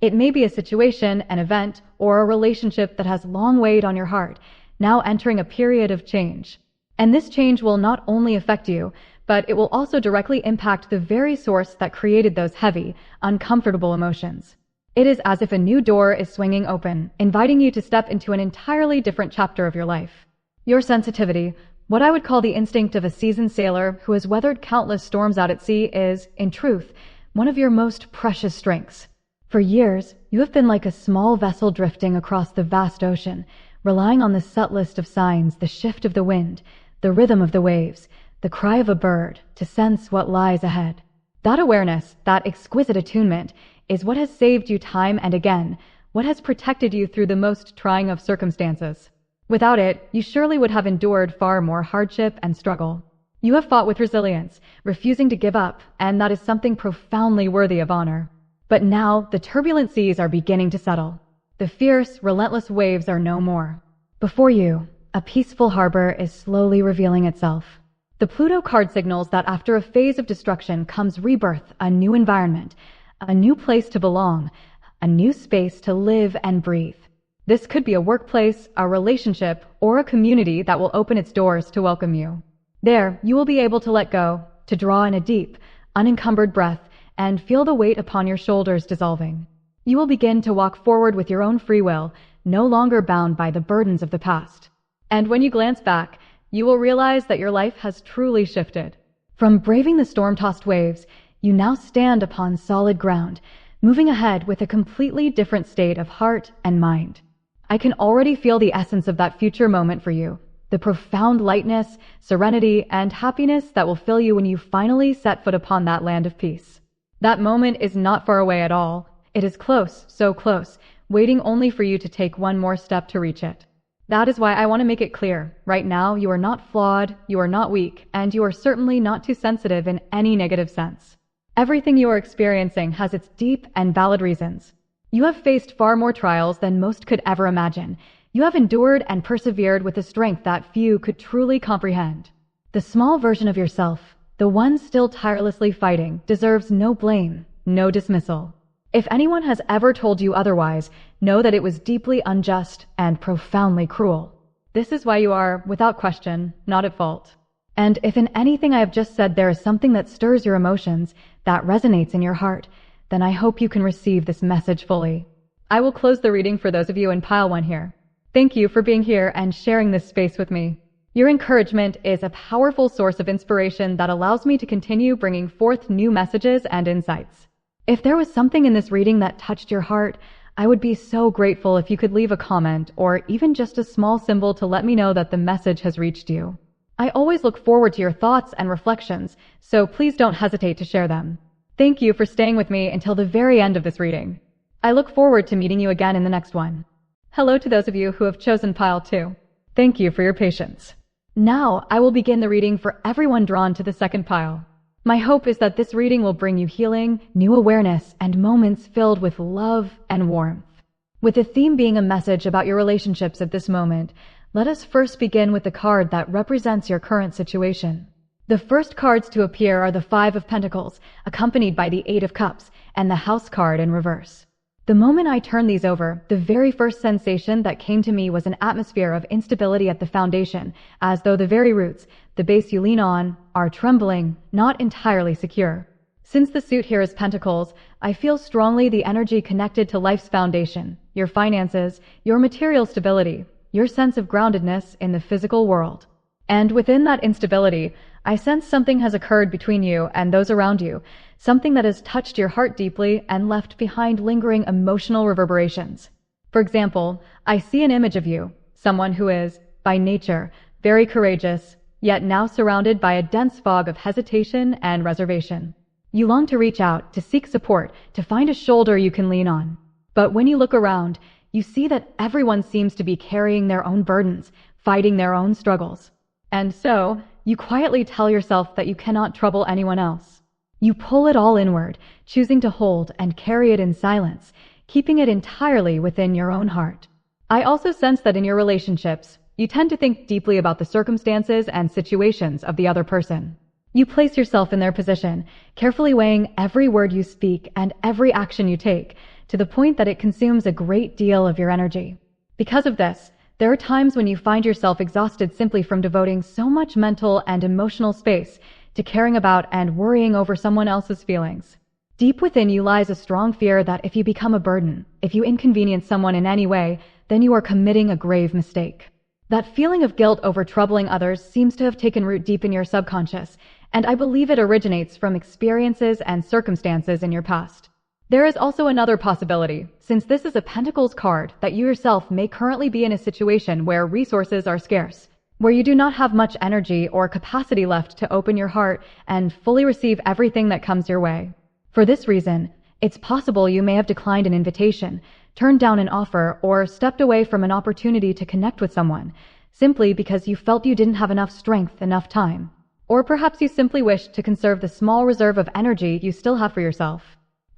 It may be a situation, an event, or a relationship that has long weighed on your heart, now entering a period of change. And this change will not only affect you, but it will also directly impact the very source that created those heavy, uncomfortable emotions. It is as if a new door is swinging open, inviting you to step into an entirely different chapter of your life. Your sensitivity, What I would call the instinct of a seasoned sailor who has weathered countless storms out at sea is, in truth, one of your most precious strengths. For years, you have been like a small vessel drifting across the vast ocean, relying on the subtlest of signs, the shift of the wind, the rhythm of the waves, the cry of a bird, to sense what lies ahead. That awareness, that exquisite attunement, is what has saved you time and again, what has protected you through the most trying of circumstances. Without it, you surely would have endured far more hardship and struggle. You have fought with resilience, refusing to give up, and that is something profoundly worthy of honor. But now, the turbulent seas are beginning to settle. The fierce, relentless waves are no more. Before you, a peaceful harbor is slowly revealing itself. The Pluto card signals that after a phase of destruction comes rebirth, a new environment, a new place to belong, a new space to live and breathe. This could be a workplace, a relationship, or a community that will open its doors to welcome you. There, you will be able to let go, to draw in a deep, unencumbered breath, and feel the weight upon your shoulders dissolving. You will begin to walk forward with your own free will, no longer bound by the burdens of the past. And when you glance back, you will realize that your life has truly shifted. From braving the storm-tossed waves, you now stand upon solid ground, moving ahead with a completely different state of heart and mind. I can already feel the essence of that future moment for you, the profound lightness, serenity, and happiness that will fill you when you finally set foot upon that land of peace. That moment is not far away at all. It is close, so close, waiting only for you to take one more step to reach it. That is why I want to make it clear, right now you are not flawed, you are not weak, and you are certainly not too sensitive in any negative sense. Everything you are experiencing has its deep and valid reasons. You have faced far more trials than most could ever imagine. You have endured and persevered with a strength that few could truly comprehend. The small version of yourself, the one still tirelessly fighting, deserves no blame, no dismissal. If anyone has ever told you otherwise, know that it was deeply unjust and profoundly cruel. This is why you are, without question, not at fault. And if in anything I have just said there is something that stirs your emotions, that resonates in your heart, then I hope you can receive this message fully. I will close the reading for those of you in pile 1 here. Thank you for being here and sharing this space with me. Your encouragement is a powerful source of inspiration that allows me to continue bringing forth new messages and insights. If there was something in this reading that touched your heart, I would be so grateful if you could leave a comment or even just a small symbol to let me know that the message has reached you. I always look forward to your thoughts and reflections, so please don't hesitate to share them. Thank you for staying with me until the very end of this reading. I look forward to meeting you again in the next one. Hello to those of you who have chosen pile 2. Thank you for your patience. Now, I will begin the reading for everyone drawn to the second pile. My hope is that this reading will bring you healing, new awareness, and moments filled with love and warmth. With the theme being a message about your relationships at this moment, let us first begin with the card that represents your current situation. The first cards to appear are the 5 of Pentacles, accompanied by the 8 of Cups, and the House card in reverse. The moment I turned these over, the very first sensation that came to me was an atmosphere of instability at the foundation, as though the very roots, the base you lean on, are trembling, not entirely secure. Since the suit here is Pentacles, I feel strongly the energy connected to life's foundation, your finances, your material stability, your sense of groundedness in the physical world. And within that instability, I sense something has occurred between you and those around you, something that has touched your heart deeply and left behind lingering emotional reverberations. For example, I see an image of you, someone who is, by nature, very courageous, yet now surrounded by a dense fog of hesitation and reservation. You long to reach out, to seek support, to find a shoulder you can lean on. But when you look around, you see that everyone seems to be carrying their own burdens, fighting their own struggles. And so, you quietly tell yourself that you cannot trouble anyone else. You pull it all inward, choosing to hold and carry it in silence, keeping it entirely within your own heart. I also sense that in your relationships, you tend to think deeply about the circumstances and situations of the other person. You place yourself in their position, carefully weighing every word you speak and every action you take, to the point that it consumes a great deal of your energy. Because of this, there are times when you find yourself exhausted simply from devoting so much mental and emotional space to caring about and worrying over someone else's feelings. Deep within you lies a strong fear that if you become a burden, if you inconvenience someone in any way, then you are committing a grave mistake. That feeling of guilt over troubling others seems to have taken root deep in your subconscious, and I believe it originates from experiences and circumstances in your past. There is also another possibility, since this is a Pentacles card, that you yourself may currently be in a situation where resources are scarce, where you do not have much energy or capacity left to open your heart and fully receive everything that comes your way. For this reason, it's possible you may have declined an invitation, turned down an offer, or stepped away from an opportunity to connect with someone, simply because you felt you didn't have enough strength, enough time. Or perhaps you simply wished to conserve the small reserve of energy you still have for yourself.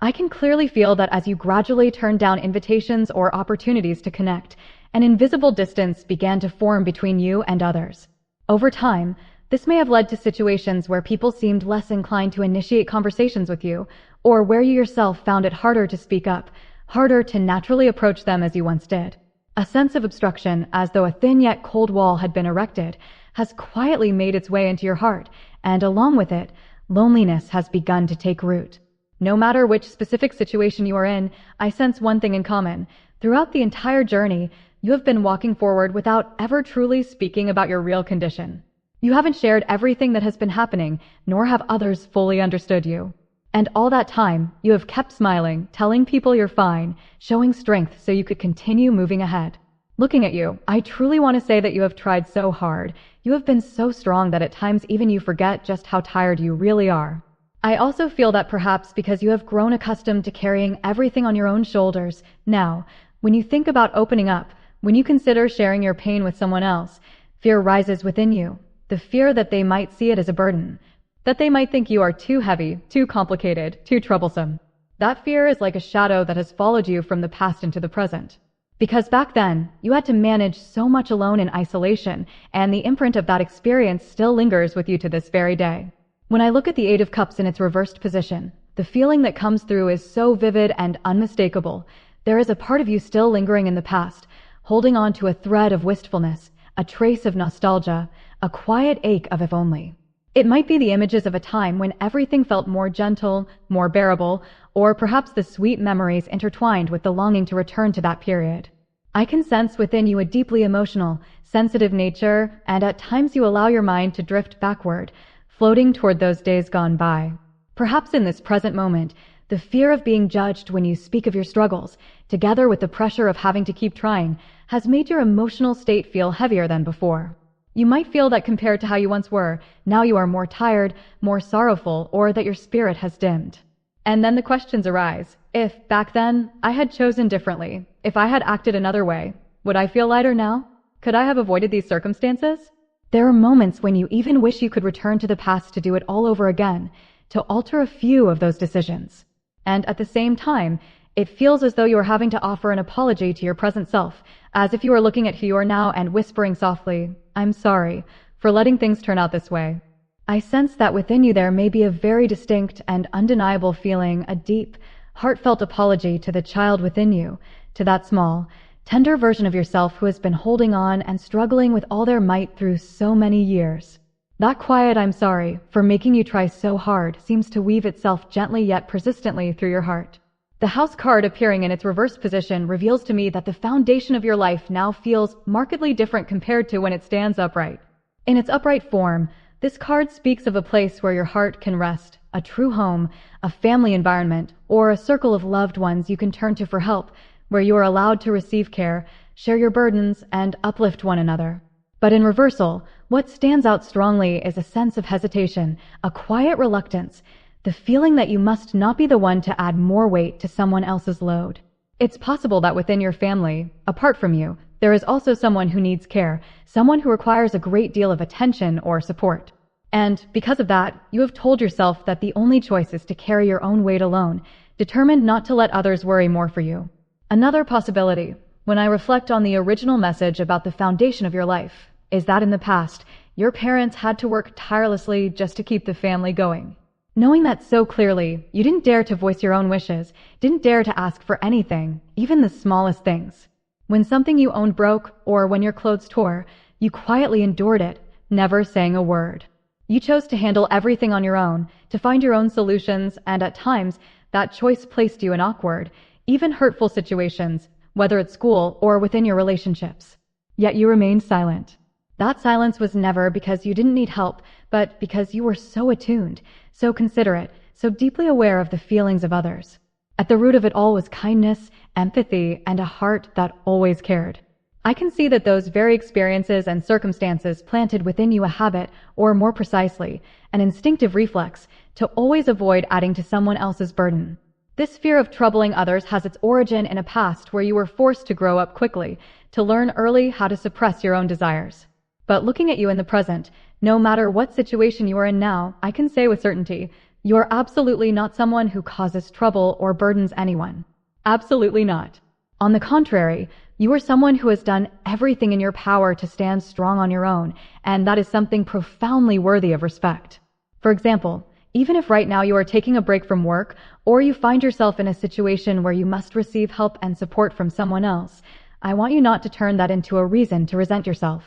I can clearly feel that as you gradually turned down invitations or opportunities to connect, an invisible distance began to form between you and others. Over time, this may have led to situations where people seemed less inclined to initiate conversations with you, or where you yourself found it harder to speak up, harder to naturally approach them as you once did. A sense of obstruction, as though a thin yet cold wall had been erected, has quietly made its way into your heart, and along with it, loneliness has begun to take root. No matter which specific situation you are in, I sense one thing in common. Throughout the entire journey, you have been walking forward without ever truly speaking about your real condition. You haven't shared everything that has been happening, nor have others fully understood you. And all that time, you have kept smiling, telling people you're fine, showing strength so you could continue moving ahead. Looking at you, I truly want to say that you have tried so hard. You have been so strong that at times even you forget just how tired you really are. I also feel that perhaps because you have grown accustomed to carrying everything on your own shoulders, now, when you think about opening up, when you consider sharing your pain with someone else, fear rises within you. The fear that they might see it as a burden, that they might think you are too heavy, too complicated, too troublesome. That fear is like a shadow that has followed you from the past into the present. Because back then, you had to manage so much alone in isolation, and the imprint of that experience still lingers with you to this very day. When I look at the Eight of Cups in its reversed position, the feeling that comes through is so vivid and unmistakable. There is a part of you still lingering in the past, holding on to a thread of wistfulness, a trace of nostalgia, a quiet ache of if only. It might be the images of a time when everything felt more gentle, more bearable, or perhaps the sweet memories intertwined with the longing to return to that period. I can sense within you a deeply emotional, sensitive nature, and at times you allow your mind to drift backward, floating toward those days gone by. Perhaps in this present moment, the fear of being judged when you speak of your struggles, together with the pressure of having to keep trying, has made your emotional state feel heavier than before. You might feel that compared to how you once were, now you are more tired, more sorrowful, or that your spirit has dimmed. And then the questions arise. If, back then, I had chosen differently, if I had acted another way, would I feel lighter now? Could I have avoided these circumstances? There are moments when you even wish you could return to the past to do it all over again, to alter a few of those decisions. And at the same time, it feels as though you are having to offer an apology to your present self, as if you are looking at who you are now and whispering softly, "I'm sorry," for letting things turn out this way. I sense that within you there may be a very distinct and undeniable feeling, a deep, heartfelt apology to the child within you, to that small, tender version of yourself who has been holding on and struggling with all their might through so many years. That quiet "I'm sorry" for making you try so hard seems to weave itself gently yet persistently through your heart. The House card appearing in its reversed position reveals to me that the foundation of your life now feels markedly different compared to when it stands upright. In its upright form, this card speaks of a place where your heart can rest, a true home, a family environment, or a circle of loved ones you can turn to for help, where you are allowed to receive care, share your burdens, and uplift one another. But in reversal, what stands out strongly is a sense of hesitation, a quiet reluctance, the feeling that you must not be the one to add more weight to someone else's load. It's possible that within your family, apart from you, there is also someone who needs care, someone who requires a great deal of attention or support. And because of that, you have told yourself that the only choice is to carry your own weight alone, determined not to let others worry more for you. Another possibility, when I reflect on the original message about the foundation of your life, is that in the past, your parents had to work tirelessly just to keep the family going. Knowing that so clearly, you didn't dare to voice your own wishes, didn't dare to ask for anything, even the smallest things. When something you owned broke, or when your clothes tore, you quietly endured it, never saying a word. You chose to handle everything on your own, to find your own solutions, and at times, that choice placed you in awkward, even hurtful situations, whether at school or within your relationships. yet you remained silent. That silence was never because you didn't need help, but because you were so attuned, so considerate, so deeply aware of the feelings of others. At the root of it all was kindness, empathy, and a heart that always cared. I can see that those very experiences and circumstances planted within you a habit, or more precisely, an instinctive reflex, to always avoid adding to someone else's burden. This fear of troubling others has its origin in a past where you were forced to grow up quickly, to learn early how to suppress your own desires. But looking at you in the present, no matter what situation you are in now, I can say with certainty, you are absolutely not someone who causes trouble or burdens anyone. Absolutely not. On the contrary, you are someone who has done everything in your power to stand strong on your own, and that is something profoundly worthy of respect. For example, even if right now you are taking a break from work, or you find yourself in a situation where you must receive help and support from someone else, I want you not to turn that into a reason to resent yourself.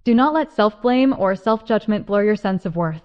Do not let self-blame or self-judgment blur your sense of worth.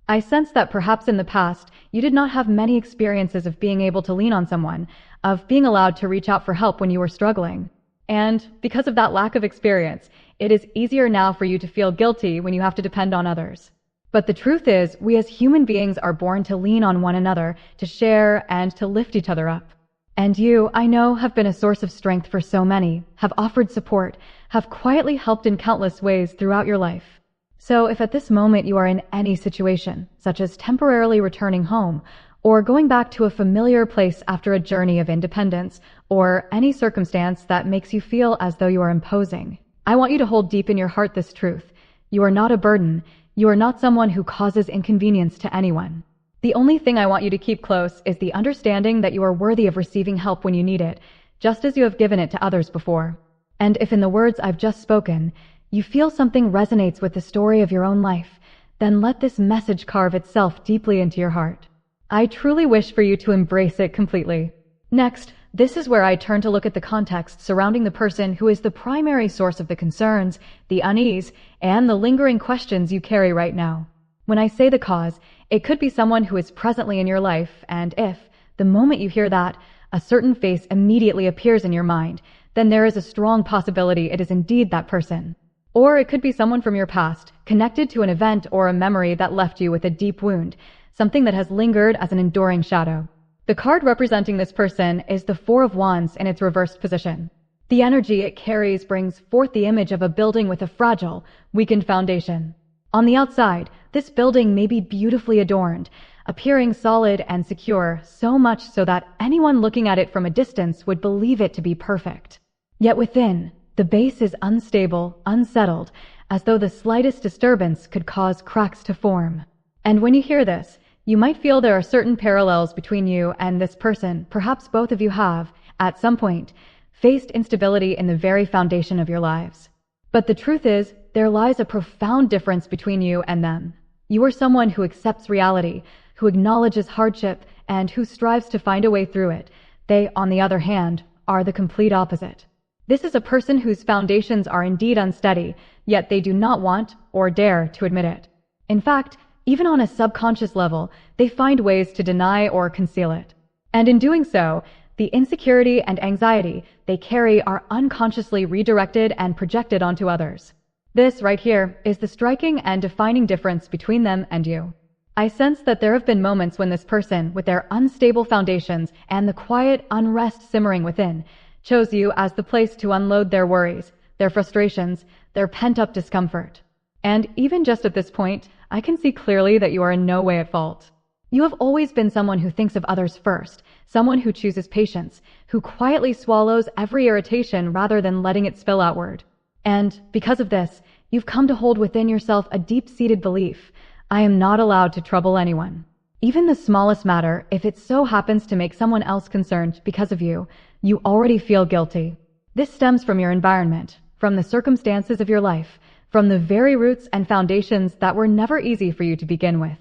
I sense that perhaps in the past, you did not have many experiences of being able to lean on someone, of being allowed to reach out for help when you were struggling. And because of that lack of experience, it is easier now for you to feel guilty when you have to depend on others. But the truth is, we as human beings are born to lean on one another, to share, and to lift each other up. And you, I know, have been a source of strength for so many, have offered support, have quietly helped in countless ways throughout your life. So if at this moment you are in any situation, such as temporarily returning home, or going back to a familiar place after a journey of independence, or any circumstance that makes you feel as though you are imposing, I want you to hold deep in your heart this truth. You are not a burden. You are not someone who causes inconvenience to anyone. The only thing I want you to keep close is the understanding that you are worthy of receiving help when you need it, just as you have given it to others before. And if in the words I've just spoken, you feel something resonates with the story of your own life, then let this message carve itself deeply into your heart. I truly wish for you to embrace it completely. Next, this is where I turn to look at the context surrounding the person who is the primary source of the concerns, the unease, and the lingering questions you carry right now. When I say the cause, it could be someone who is presently in your life, and if, the moment you hear that, a certain face immediately appears in your mind, then there is a strong possibility it is indeed that person. Or it could be someone from your past, connected to an event or a memory that left you with a deep wound, something that has lingered as an enduring shadow. The card representing this person is the Four of Wands in its reversed position. The energy it carries brings forth the image of a building with a fragile, weakened foundation. On the outside, this building may be beautifully adorned, appearing solid and secure, so much so that anyone looking at it from a distance would believe it to be perfect. Yet within, the base is unstable, unsettled, as though the slightest disturbance could cause cracks to form. And when you hear this, you might feel there are certain parallels between you and this person. Perhaps both of you have, at some point, faced instability in the very foundation of your lives. But the truth is, there lies a profound difference between you and them. You are someone who accepts reality, who acknowledges hardship, and who strives to find a way through it. They, on the other hand, are the complete opposite. This is a person whose foundations are indeed unsteady, yet they do not want or dare to admit it. In fact, even on a subconscious level, they find ways to deny or conceal it. And in doing so, the insecurity and anxiety they carry are unconsciously redirected and projected onto others. This right here is the striking and defining difference between them and you. I sense that there have been moments when this person, with their unstable foundations and the quiet unrest simmering within, chose you as the place to unload their worries, their frustrations, their pent-up discomfort. And even just at this point, I can see clearly that you are in no way at fault. You have always been someone who thinks of others first, someone who chooses patience, who quietly swallows every irritation rather than letting it spill outward. And because of this, you've come to hold within yourself a deep-seated belief: I am not allowed to trouble anyone. Even the smallest matter, if it so happens to make someone else concerned because of you, you already feel guilty. This stems from your environment, from the circumstances of your life, from the very roots and foundations that were never easy for you to begin with.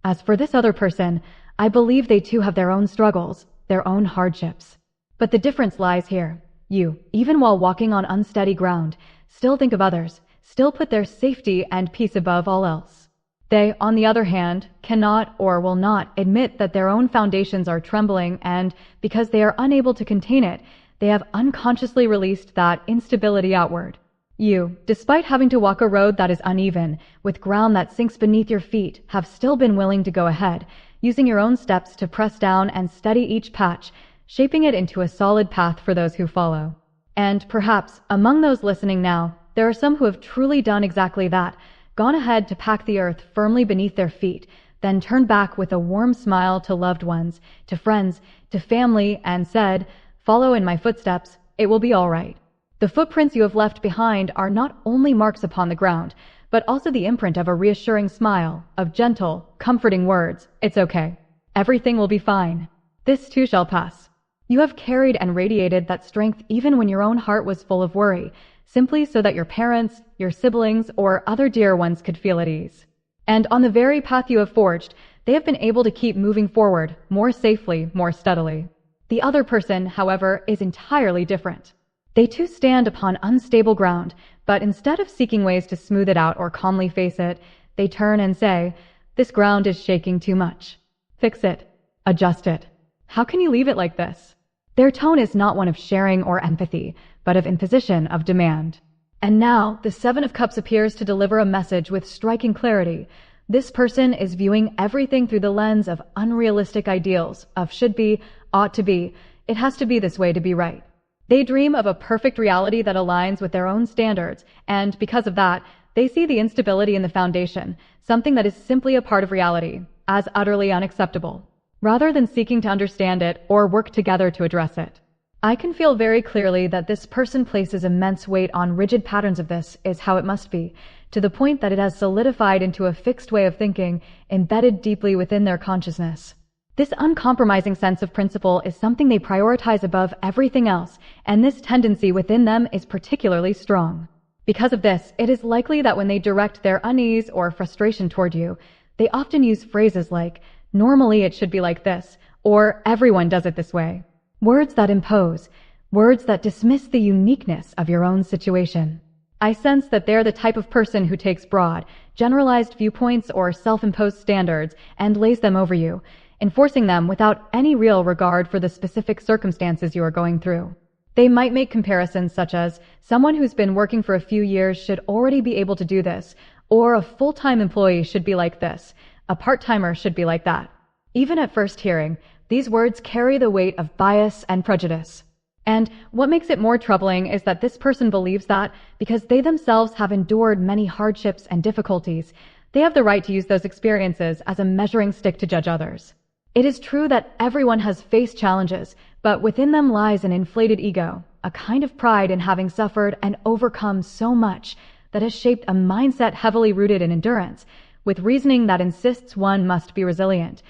As for this other person, I believe they too have their own struggles, their own hardships. But the difference lies here. You, even while walking on unsteady ground, still think of others, still put their safety and peace above all else. They, on the other hand, cannot or will not admit that their own foundations are trembling, and because they are unable to contain it, they have unconsciously released that instability outward. You, despite having to walk a road that is uneven, with ground that sinks beneath your feet, have still been willing to go ahead, using your own steps to press down and steady each patch, shaping it into a solid path for those who follow. And perhaps, among those listening now, there are some who have truly done exactly that, gone ahead to pack the earth firmly beneath their feet, then turned back with a warm smile to loved ones, to friends, to family, and said, "Follow in my footsteps, it will be all right." The footprints you have left behind are not only marks upon the ground, but also the imprint of a reassuring smile, of gentle, comforting words. It's okay. Everything will be fine. This too shall pass. You have carried and radiated that strength even when your own heart was full of worry, simply so that your parents, your siblings, or other dear ones could feel at ease. And on the very path you have forged, they have been able to keep moving forward, more safely, more steadily. The other person, however, is entirely different. They too stand upon unstable ground, but instead of seeking ways to smooth it out or calmly face it, they turn and say, "This ground is shaking too much. Fix it. Adjust it. How can you leave it like this?" Their tone is not one of sharing or empathy, but of imposition, of demand. And now, the Seven of Cups appears to deliver a message with striking clarity. This person is viewing everything through the lens of unrealistic ideals, of should be, ought to be, it has to be this way to be right. They dream of a perfect reality that aligns with their own standards, and because of that, they see the instability in the foundation, something that is simply a part of reality, as utterly unacceptable, rather than seeking to understand it or work together to address it. I can feel very clearly that this person places immense weight on rigid patterns of this is how it must be, to the point that it has solidified into a fixed way of thinking, embedded deeply within their consciousness. This uncompromising sense of principle is something they prioritize above everything else, and this tendency within them is particularly strong. Because of this, it is likely that when they direct their unease or frustration toward you, they often use phrases like, "Normally it should be like this," or "Everyone does it this way." Words that impose, words that dismiss the uniqueness of your own situation. I sense that they're the type of person who takes broad, generalized viewpoints or self-imposed standards and lays them over you, enforcing them without any real regard for the specific circumstances you are going through. They might make comparisons such as, someone who's been working for a few years should already be able to do this, or a full-time employee should be like this, a part-timer should be like that. Even at first hearing, these words carry the weight of bias and prejudice. And what makes it more troubling is that this person believes that, because they themselves have endured many hardships and difficulties, they have the right to use those experiences as a measuring stick to judge others. It is true that everyone has faced challenges, but within them lies an inflated ego, a kind of pride in having suffered and overcome so much that has shaped a mindset heavily rooted in endurance, with reasoning that insists one must be resilient,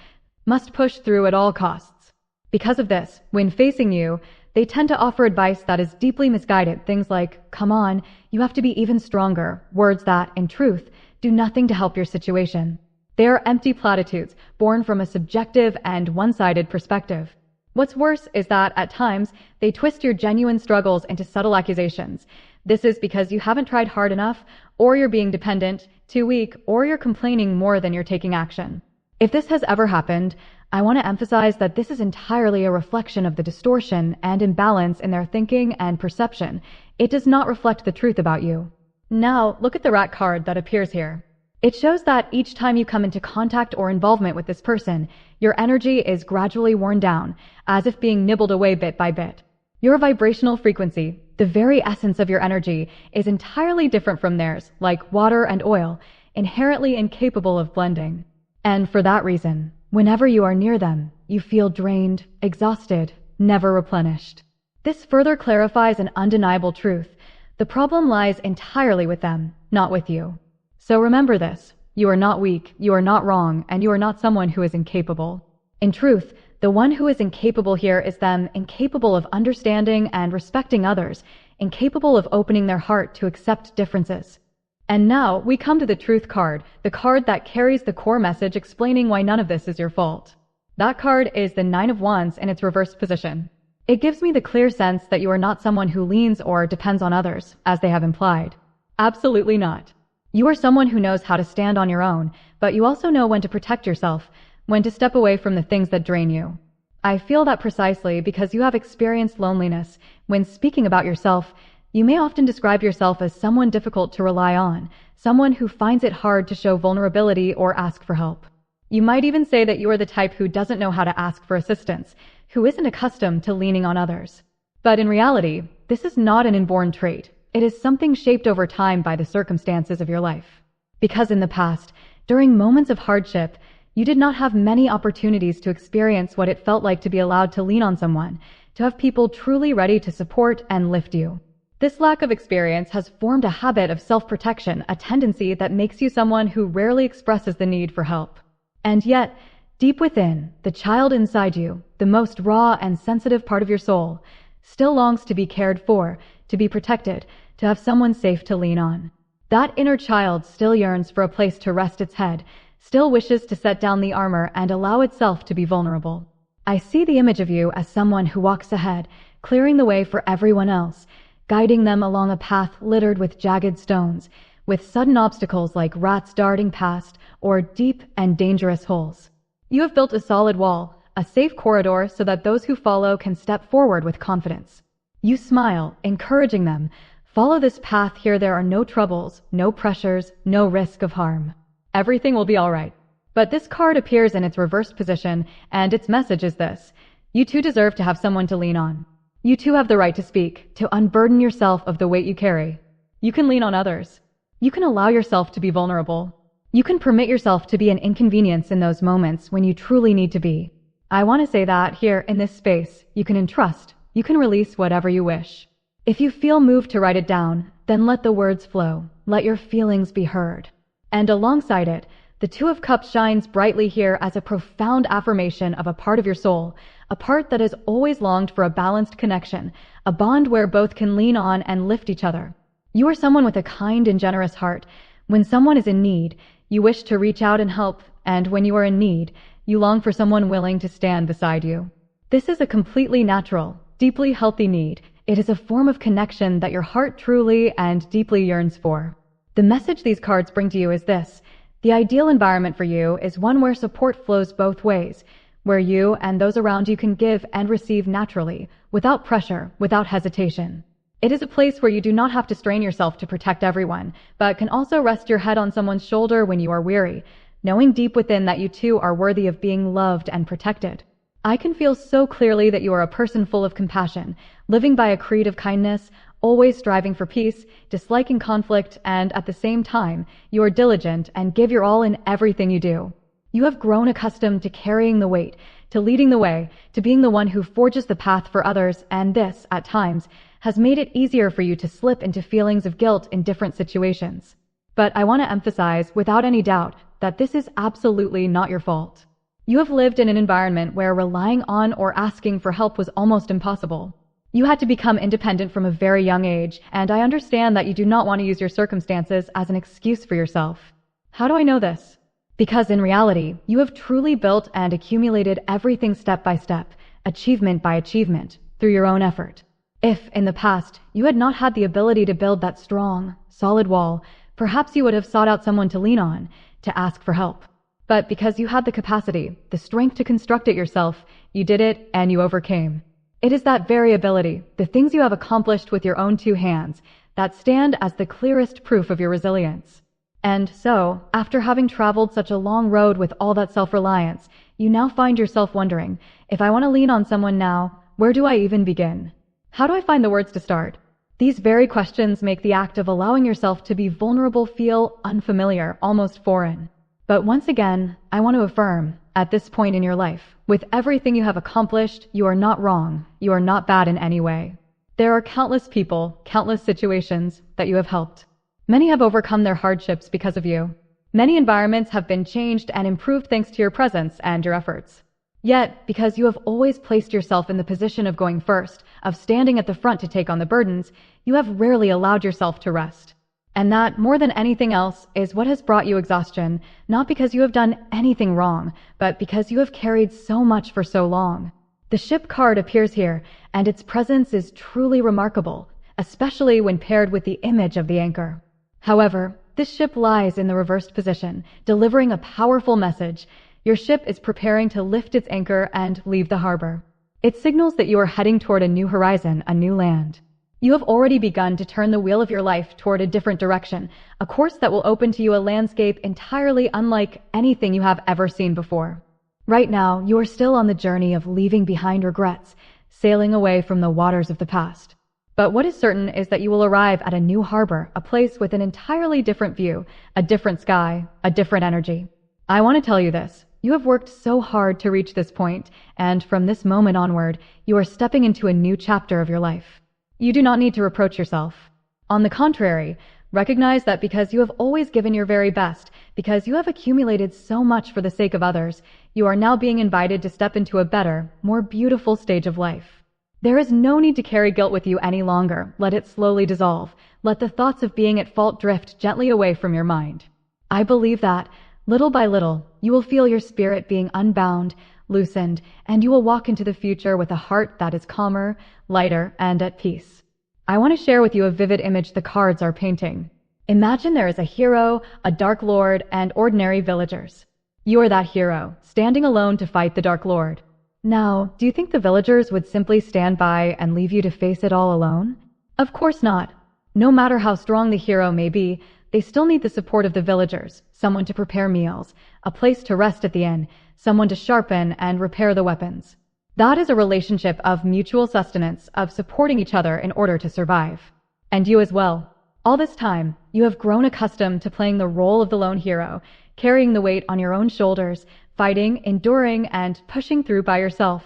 must push through at all costs. Because of this, when facing you, they tend to offer advice that is deeply misguided, things like, "Come on, you have to be even stronger," words that, in truth, do nothing to help your situation. They are empty platitudes, born from a subjective and one-sided perspective. What's worse is that, at times, they twist your genuine struggles into subtle accusations. This is because you haven't tried hard enough, or you're being dependent, too weak, or you're complaining more than you're taking action. If this has ever happened, I want to emphasize that this is entirely a reflection of the distortion and imbalance in their thinking and perception. It does not reflect the truth about you. Now, look at the rat card that appears here. It shows that each time you come into contact or involvement with this person, your energy is gradually worn down, as if being nibbled away bit by bit. Your vibrational frequency, the very essence of your energy, is entirely different from theirs, like water and oil, inherently incapable of blending. And for that reason, whenever you are near them, you feel drained, exhausted, never replenished. This further clarifies an undeniable truth. The problem lies entirely with them, not with you. So remember this, you are not weak, you are not wrong, and you are not someone who is incapable. In truth, the one who is incapable here is them, incapable of understanding and respecting others, incapable of opening their heart to accept differences. And now we come to the truth card, the card that carries the core message explaining why none of this is your fault. That card is the Nine of Wands in its reversed position. It gives me the clear sense that you are not someone who leans or depends on others, as they have implied. Absolutely not. You are someone who knows how to stand on your own, but you also know when to protect yourself, when to step away from the things that drain you. I feel that precisely because you have experienced loneliness. When speaking about yourself, You may often describe yourself as someone difficult to rely on, someone who finds it hard to show vulnerability or ask for help. You might even say that you are the type who doesn't know how to ask for assistance, who isn't accustomed to leaning on others. But in reality, this is not an inborn trait. It is something shaped over time by the circumstances of your life. Because in the past, during moments of hardship, you did not have many opportunities to experience what it felt like to be allowed to lean on someone, to have people truly ready to support and lift you. This lack of experience has formed a habit of self-protection, a tendency that makes you someone who rarely expresses the need for help. And yet, deep within, the child inside you, the most raw and sensitive part of your soul, still longs to be cared for, to be protected, to have someone safe to lean on. That inner child still yearns for a place to rest its head, still wishes to set down the armor and allow itself to be vulnerable. I see the image of you as someone who walks ahead, clearing the way for everyone else, guiding them along a path littered with jagged stones, with sudden obstacles like rats darting past or deep and dangerous holes. You have built a solid wall, a safe corridor so that those who follow can step forward with confidence. You smile, encouraging them. Follow this path here. There are no troubles, no pressures, no risk of harm. Everything will be all right. But this card appears in its reversed position, and its message is this: you too deserve to have someone to lean on. You too have the right to speak, to unburden yourself of the weight you carry. You can lean on others. You can allow yourself to be vulnerable. You can permit yourself to be an inconvenience in those moments when you truly need to be. I want to say that here in this space, you can entrust, you can release whatever you wish. If you feel moved to write it down, then let the words flow. Let your feelings be heard. And alongside it, the Two of Cups shines brightly here as a profound affirmation of a part of your soul, a part that has always longed for a balanced connection, a bond where both can lean on and lift each other. You are someone with a kind and generous heart. When someone is in need, you wish to reach out and help, and when you are in need, you long for someone willing to stand beside you. This is a completely natural, deeply healthy need. It is a form of connection that your heart truly and deeply yearns for. The message these cards bring to you is this: the ideal environment for you is one where support flows both ways, where you and those around you can give and receive naturally, without pressure, without hesitation. It is a place where you do not have to strain yourself to protect everyone, but can also rest your head on someone's shoulder when you are weary, knowing deep within that you too are worthy of being loved and protected. I can feel so clearly that you are a person full of compassion, living by a creed of kindness, always striving for peace, disliking conflict, and at the same time, you are diligent and give your all in everything you do. You have grown accustomed to carrying the weight, to leading the way, to being the one who forges the path for others, and this, at times, has made it easier for you to slip into feelings of guilt in different situations. But I want to emphasize, without any doubt, that this is absolutely not your fault. You have lived in an environment where relying on or asking for help was almost impossible. You had to become independent from a very young age, and I understand that you do not want to use your circumstances as an excuse for yourself. How do I know this? Because in reality, you have truly built and accumulated everything step by step, achievement by achievement, through your own effort. If, in the past, you had not had the ability to build that strong, solid wall, perhaps you would have sought out someone to lean on, to ask for help. But because you had the capacity, the strength to construct it yourself, you did it and you overcame. It is that very ability, the things you have accomplished with your own two hands, that stand as the clearest proof of your resilience. And so, after having traveled such a long road with all that self-reliance, you now find yourself wondering, if I want to lean on someone now, where do I even begin? How do I find the words to start? These very questions make the act of allowing yourself to be vulnerable feel unfamiliar, almost foreign. But once again, I want to affirm, at this point in your life, with everything you have accomplished, you are not wrong. You are not bad in any way. There are countless people, countless situations that you have helped. Many have overcome their hardships because of you. Many environments have been changed and improved thanks to your presence and your efforts. Yet, because you have always placed yourself in the position of going first, of standing at the front to take on the burdens, you have rarely allowed yourself to rest. And that, more than anything else, is what has brought you exhaustion, not because you have done anything wrong, but because you have carried so much for so long. The ship card appears here, and its presence is truly remarkable, especially when paired with the image of the anchor. However, this ship lies in the reversed position, delivering a powerful message. Your ship is preparing to lift its anchor and leave the harbor. It signals that you are heading toward a new horizon, a new land. You have already begun to turn the wheel of your life toward a different direction, a course that will open to you a landscape entirely unlike anything you have ever seen before. Right now, you are still on the journey of leaving behind regrets, sailing away from the waters of the past. But what is certain is that you will arrive at a new harbor, a place with an entirely different view, a different sky, a different energy. I want to tell you this. You have worked so hard to reach this point, and from this moment onward, you are stepping into a new chapter of your life. You do not need to reproach yourself. On the contrary, recognize that because you have always given your very best, because you have accumulated so much for the sake of others, you are now being invited to step into a better, more beautiful stage of life. There is no need to carry guilt with you any longer. Let it slowly dissolve. Let the thoughts of being at fault drift gently away from your mind. I believe that, little by little, you will feel your spirit being unbound, loosened, and you will walk into the future with a heart that is calmer, lighter, and at peace. I want to share with you a vivid image the cards are painting. Imagine there is a hero, a dark lord, and ordinary villagers. You are that hero, standing alone to fight the Dark Lord. Now, do you think the villagers would simply stand by and leave you to face it all alone? Of course not. No matter how strong the hero may be, they still need the support of the villagers, someone to prepare meals, a place to rest at the inn, someone to sharpen and repair the weapons. That is a relationship of mutual sustenance, of supporting each other in order to survive. And you as well. All this time, you have grown accustomed to playing the role of the lone hero, carrying the weight on your own shoulders, fighting, enduring, and pushing through by yourself.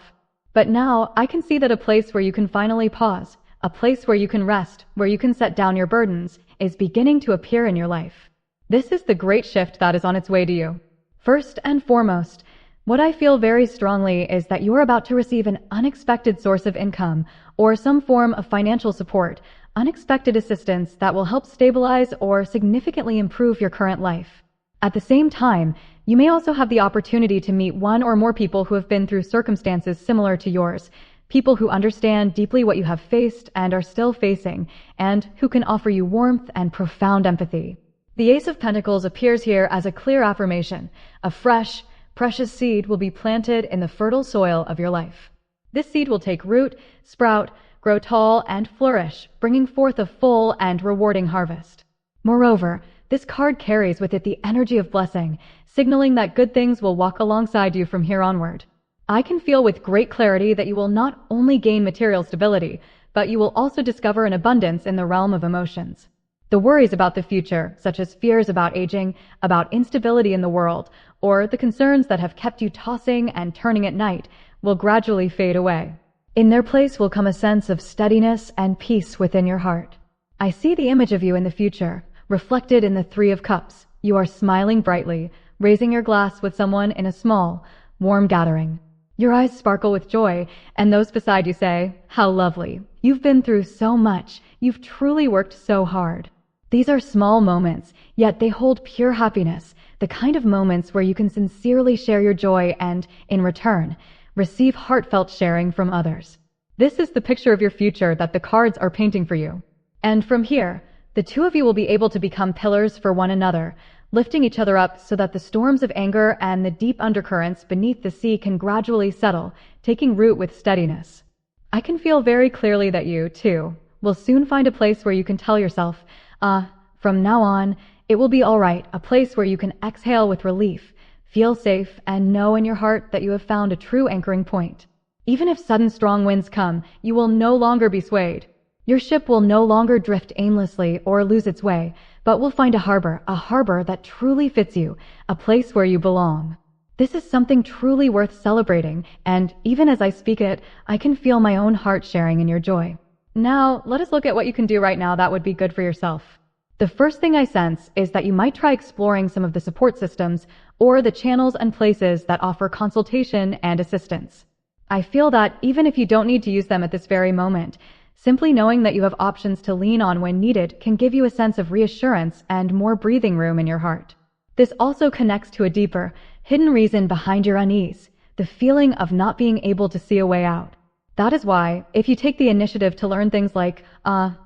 But now, I can see that a place where you can finally pause, a place where you can rest, where you can set down your burdens, is beginning to appear in your life. This is the great shift that is on its way to you. First and foremost, what I feel very strongly is that you are about to receive an unexpected source of income or some form of financial support, unexpected assistance that will help stabilize or significantly improve your current life. At the same time, you may also have the opportunity to meet one or more people who have been through circumstances similar to yours, people who understand deeply what you have faced and are still facing, and who can offer you warmth and profound empathy. The Ace of Pentacles appears here as a clear affirmation. A fresh, precious seed will be planted in the fertile soil of your life. This seed will take root, sprout, grow tall, and flourish, bringing forth a full and rewarding harvest. Moreover, this card carries with it the energy of blessing, signaling that good things will walk alongside you from here onward. I can feel with great clarity that you will not only gain material stability, but you will also discover an abundance in the realm of emotions. The worries about the future, such as fears about aging, about instability in the world, or the concerns that have kept you tossing and turning at night, will gradually fade away. In their place will come a sense of steadiness and peace within your heart. I see the image of you in the future, reflected in the Three of Cups. You are smiling brightly, raising your glass with someone in a small, warm gathering. Your eyes sparkle with joy, and those beside you say, "How lovely. You've been through so much. You've truly worked so hard." These are small moments, yet they hold pure happiness, the kind of moments where you can sincerely share your joy and, in return, receive heartfelt sharing from others. This is the picture of your future that the cards are painting for you. And from here, the two of you will be able to become pillars for one another, lifting each other up so that the storms of anger and the deep undercurrents beneath the sea can gradually settle, taking root with steadiness. I can feel very clearly that you, too, will soon find a place where you can tell yourself, from now on, it will be all right, a place where you can exhale with relief, feel safe, and know in your heart that you have found a true anchoring point. Even if sudden strong winds come, you will no longer be swayed. Your ship will no longer drift aimlessly or lose its way, but will find a harbor that truly fits you, a place where you belong. This is something truly worth celebrating, and even as I speak it, I can feel my own heart sharing in your joy. Now, let us look at what you can do right now that would be good for yourself. The first thing I sense is that you might try exploring some of the support systems or the channels and places that offer consultation and assistance. I feel that even if you don't need to use them at this very moment, simply knowing that you have options to lean on when needed can give you a sense of reassurance and more breathing room in your heart. This also connects to a deeper, hidden reason behind your unease, the feeling of not being able to see a way out. That is why, if you take the initiative to learn things like,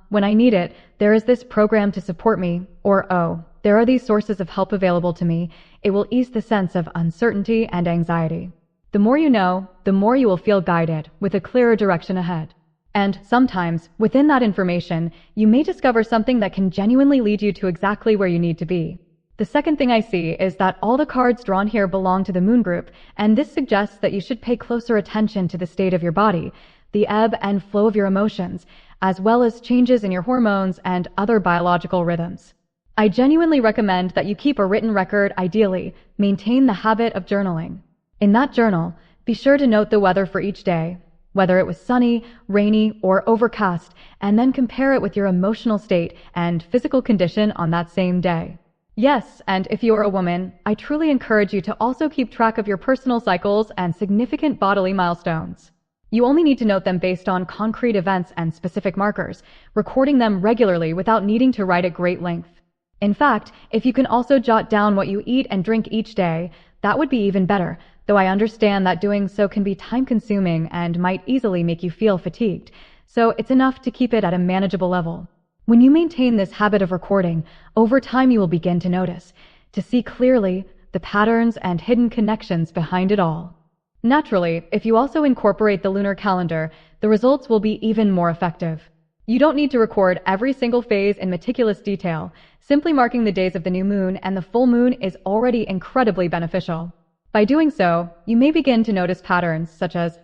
when I need it, there is this program to support me, or there are these sources of help available to me, it will ease the sense of uncertainty and anxiety. The more you know, the more you will feel guided, with a clearer direction ahead. And sometimes, within that information, you may discover something that can genuinely lead you to exactly where you need to be. The second thing I see is that all the cards drawn here belong to the moon group, and this suggests that you should pay closer attention to the state of your body, the ebb and flow of your emotions, as well as changes in your hormones and other biological rhythms. I genuinely recommend that you keep a written record. Ideally, maintain the habit of journaling. In that journal, be sure to note the weather for each day, whether it was sunny, rainy, or overcast, and then compare it with your emotional state and physical condition on that same day. Yes, and if you are a woman, I truly encourage you to also keep track of your personal cycles and significant bodily milestones. You only need to note them based on concrete events and specific markers, recording them regularly without needing to write at great length. In fact, if you can also jot down what you eat and drink each day, that would be even better, though I understand that doing so can be time-consuming and might easily make you feel fatigued, so it's enough to keep it at a manageable level. When you maintain this habit of recording, over time you will begin to notice, to see clearly, the patterns and hidden connections behind it all. Naturally, if you also incorporate the lunar calendar, the results will be even more effective. You don't need to record every single phase in meticulous detail. Simply marking the days of the new moon and the full moon is already incredibly beneficial. By doing so, you may begin to notice patterns such as,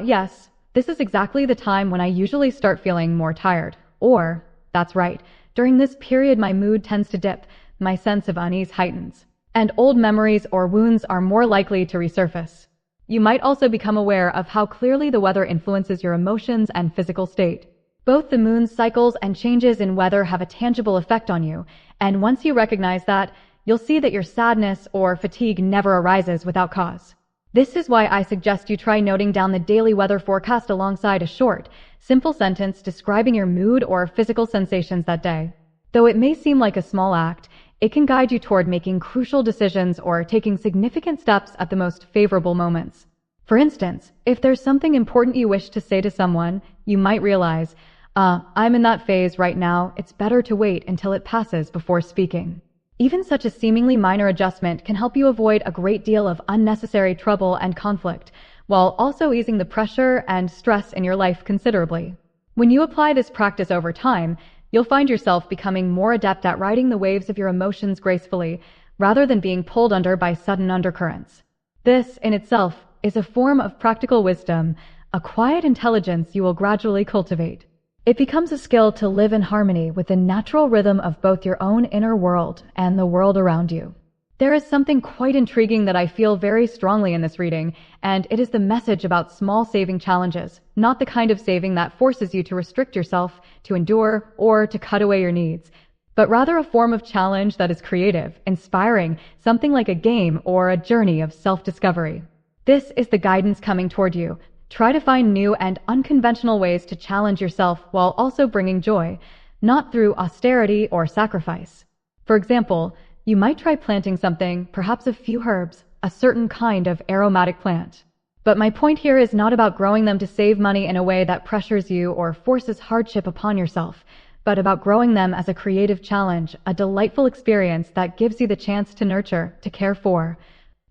yes, this is exactly the time when I usually start feeling more tired, or, that's right, during this period my mood tends to dip, my sense of unease heightens, and old memories or wounds are more likely to resurface. You might also become aware of how clearly the weather influences your emotions and physical state. Both the moon's cycles and changes in weather have a tangible effect on you, and once you recognize that, you'll see that your sadness or fatigue never arises without cause. This is why I suggest you try noting down the daily weather forecast alongside a short, simple sentence describing your mood or physical sensations that day. Though it may seem like a small act, it can guide you toward making crucial decisions or taking significant steps at the most favorable moments. For instance, if there's something important you wish to say to someone, you might realize, I'm in that phase right now, it's better to wait until it passes before speaking. Even such a seemingly minor adjustment can help you avoid a great deal of unnecessary trouble and conflict, while also easing the pressure and stress in your life considerably. When you apply this practice over time, you'll find yourself becoming more adept at riding the waves of your emotions gracefully, rather than being pulled under by sudden undercurrents. This, in itself, is a form of practical wisdom, a quiet intelligence you will gradually cultivate. It becomes a skill to live in harmony with the natural rhythm of both your own inner world and the world around you. There is something quite intriguing that I feel very strongly in this reading, and it is the message about small saving challenges, not the kind of saving that forces you to restrict yourself, to endure, or to cut away your needs, but rather a form of challenge that is creative, inspiring, something like a game or a journey of self-discovery. This is the guidance coming toward you. Try to find new and unconventional ways to challenge yourself while also bringing joy, not through austerity or sacrifice. For example, you might try planting something, perhaps a few herbs, a certain kind of aromatic plant. But my point here is not about growing them to save money in a way that pressures you or forces hardship upon yourself, but about growing them as a creative challenge, a delightful experience that gives you the chance to nurture, to care for,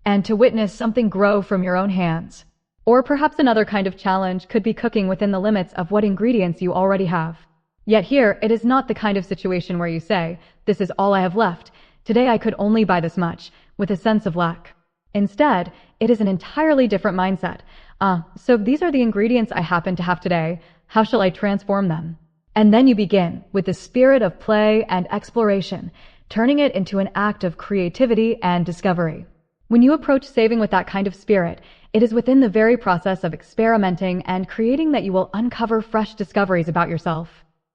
and to witness something grow from your own hands. Or perhaps another kind of challenge could be cooking within the limits of what ingredients you already have. Yet here, it is not the kind of situation where you say, this is all I have left. Today I could only buy this much, with a sense of lack. Instead, it is an entirely different mindset. So these are the ingredients I happen to have today. How shall I transform them? And then you begin, with the spirit of play and exploration, turning it into an act of creativity and discovery. When you approach saving with that kind of spirit, it is within the very process of experimenting and creating that you will uncover fresh discoveries about yourself.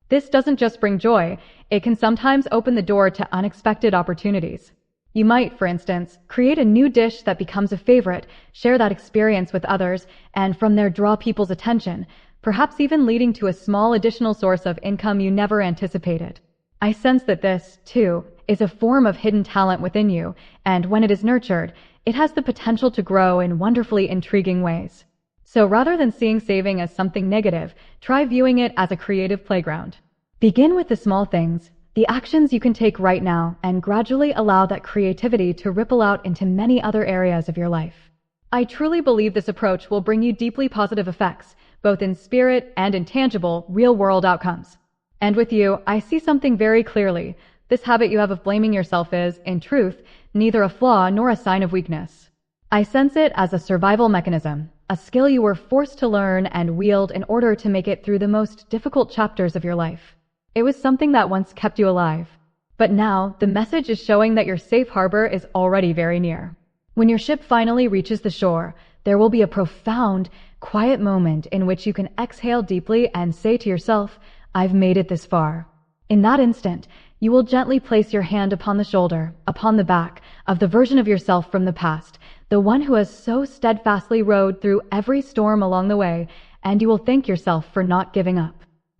This doesn't just bring joy, it can sometimes open the door to unexpected opportunities. You might, for instance, create a new dish that becomes a favorite, share that experience with others, and from there draw people's attention, perhaps even leading to a small additional source of income you never anticipated. I sense that this, too, is a form of hidden talent within you, and when it is nurtured, it has the potential to grow in wonderfully intriguing ways. So rather than seeing saving as something negative, try viewing it as a creative playground. Begin with the small things, the actions you can take right now, and gradually allow that creativity to ripple out into many other areas of your life. I truly believe this approach will bring you deeply positive effects, both in spirit and in tangible, real-world outcomes. And with you, I see something very clearly. This habit you have of blaming yourself is, in truth, neither a flaw nor a sign of weakness. I sense it as a survival mechanism, a skill you were forced to learn and wield in order to make it through the most difficult chapters of your life. It was something that once kept you alive. But now, the message is showing that your safe harbor is already very near. When your ship finally reaches the shore, there will be a profound, quiet moment in which you can exhale deeply and say to yourself, "I've made it this far." In that instant, you will gently place your hand upon the shoulder, upon the back, of the version of yourself from the past, the one who has so steadfastly rode through every storm along the way, and you will thank yourself for not giving up.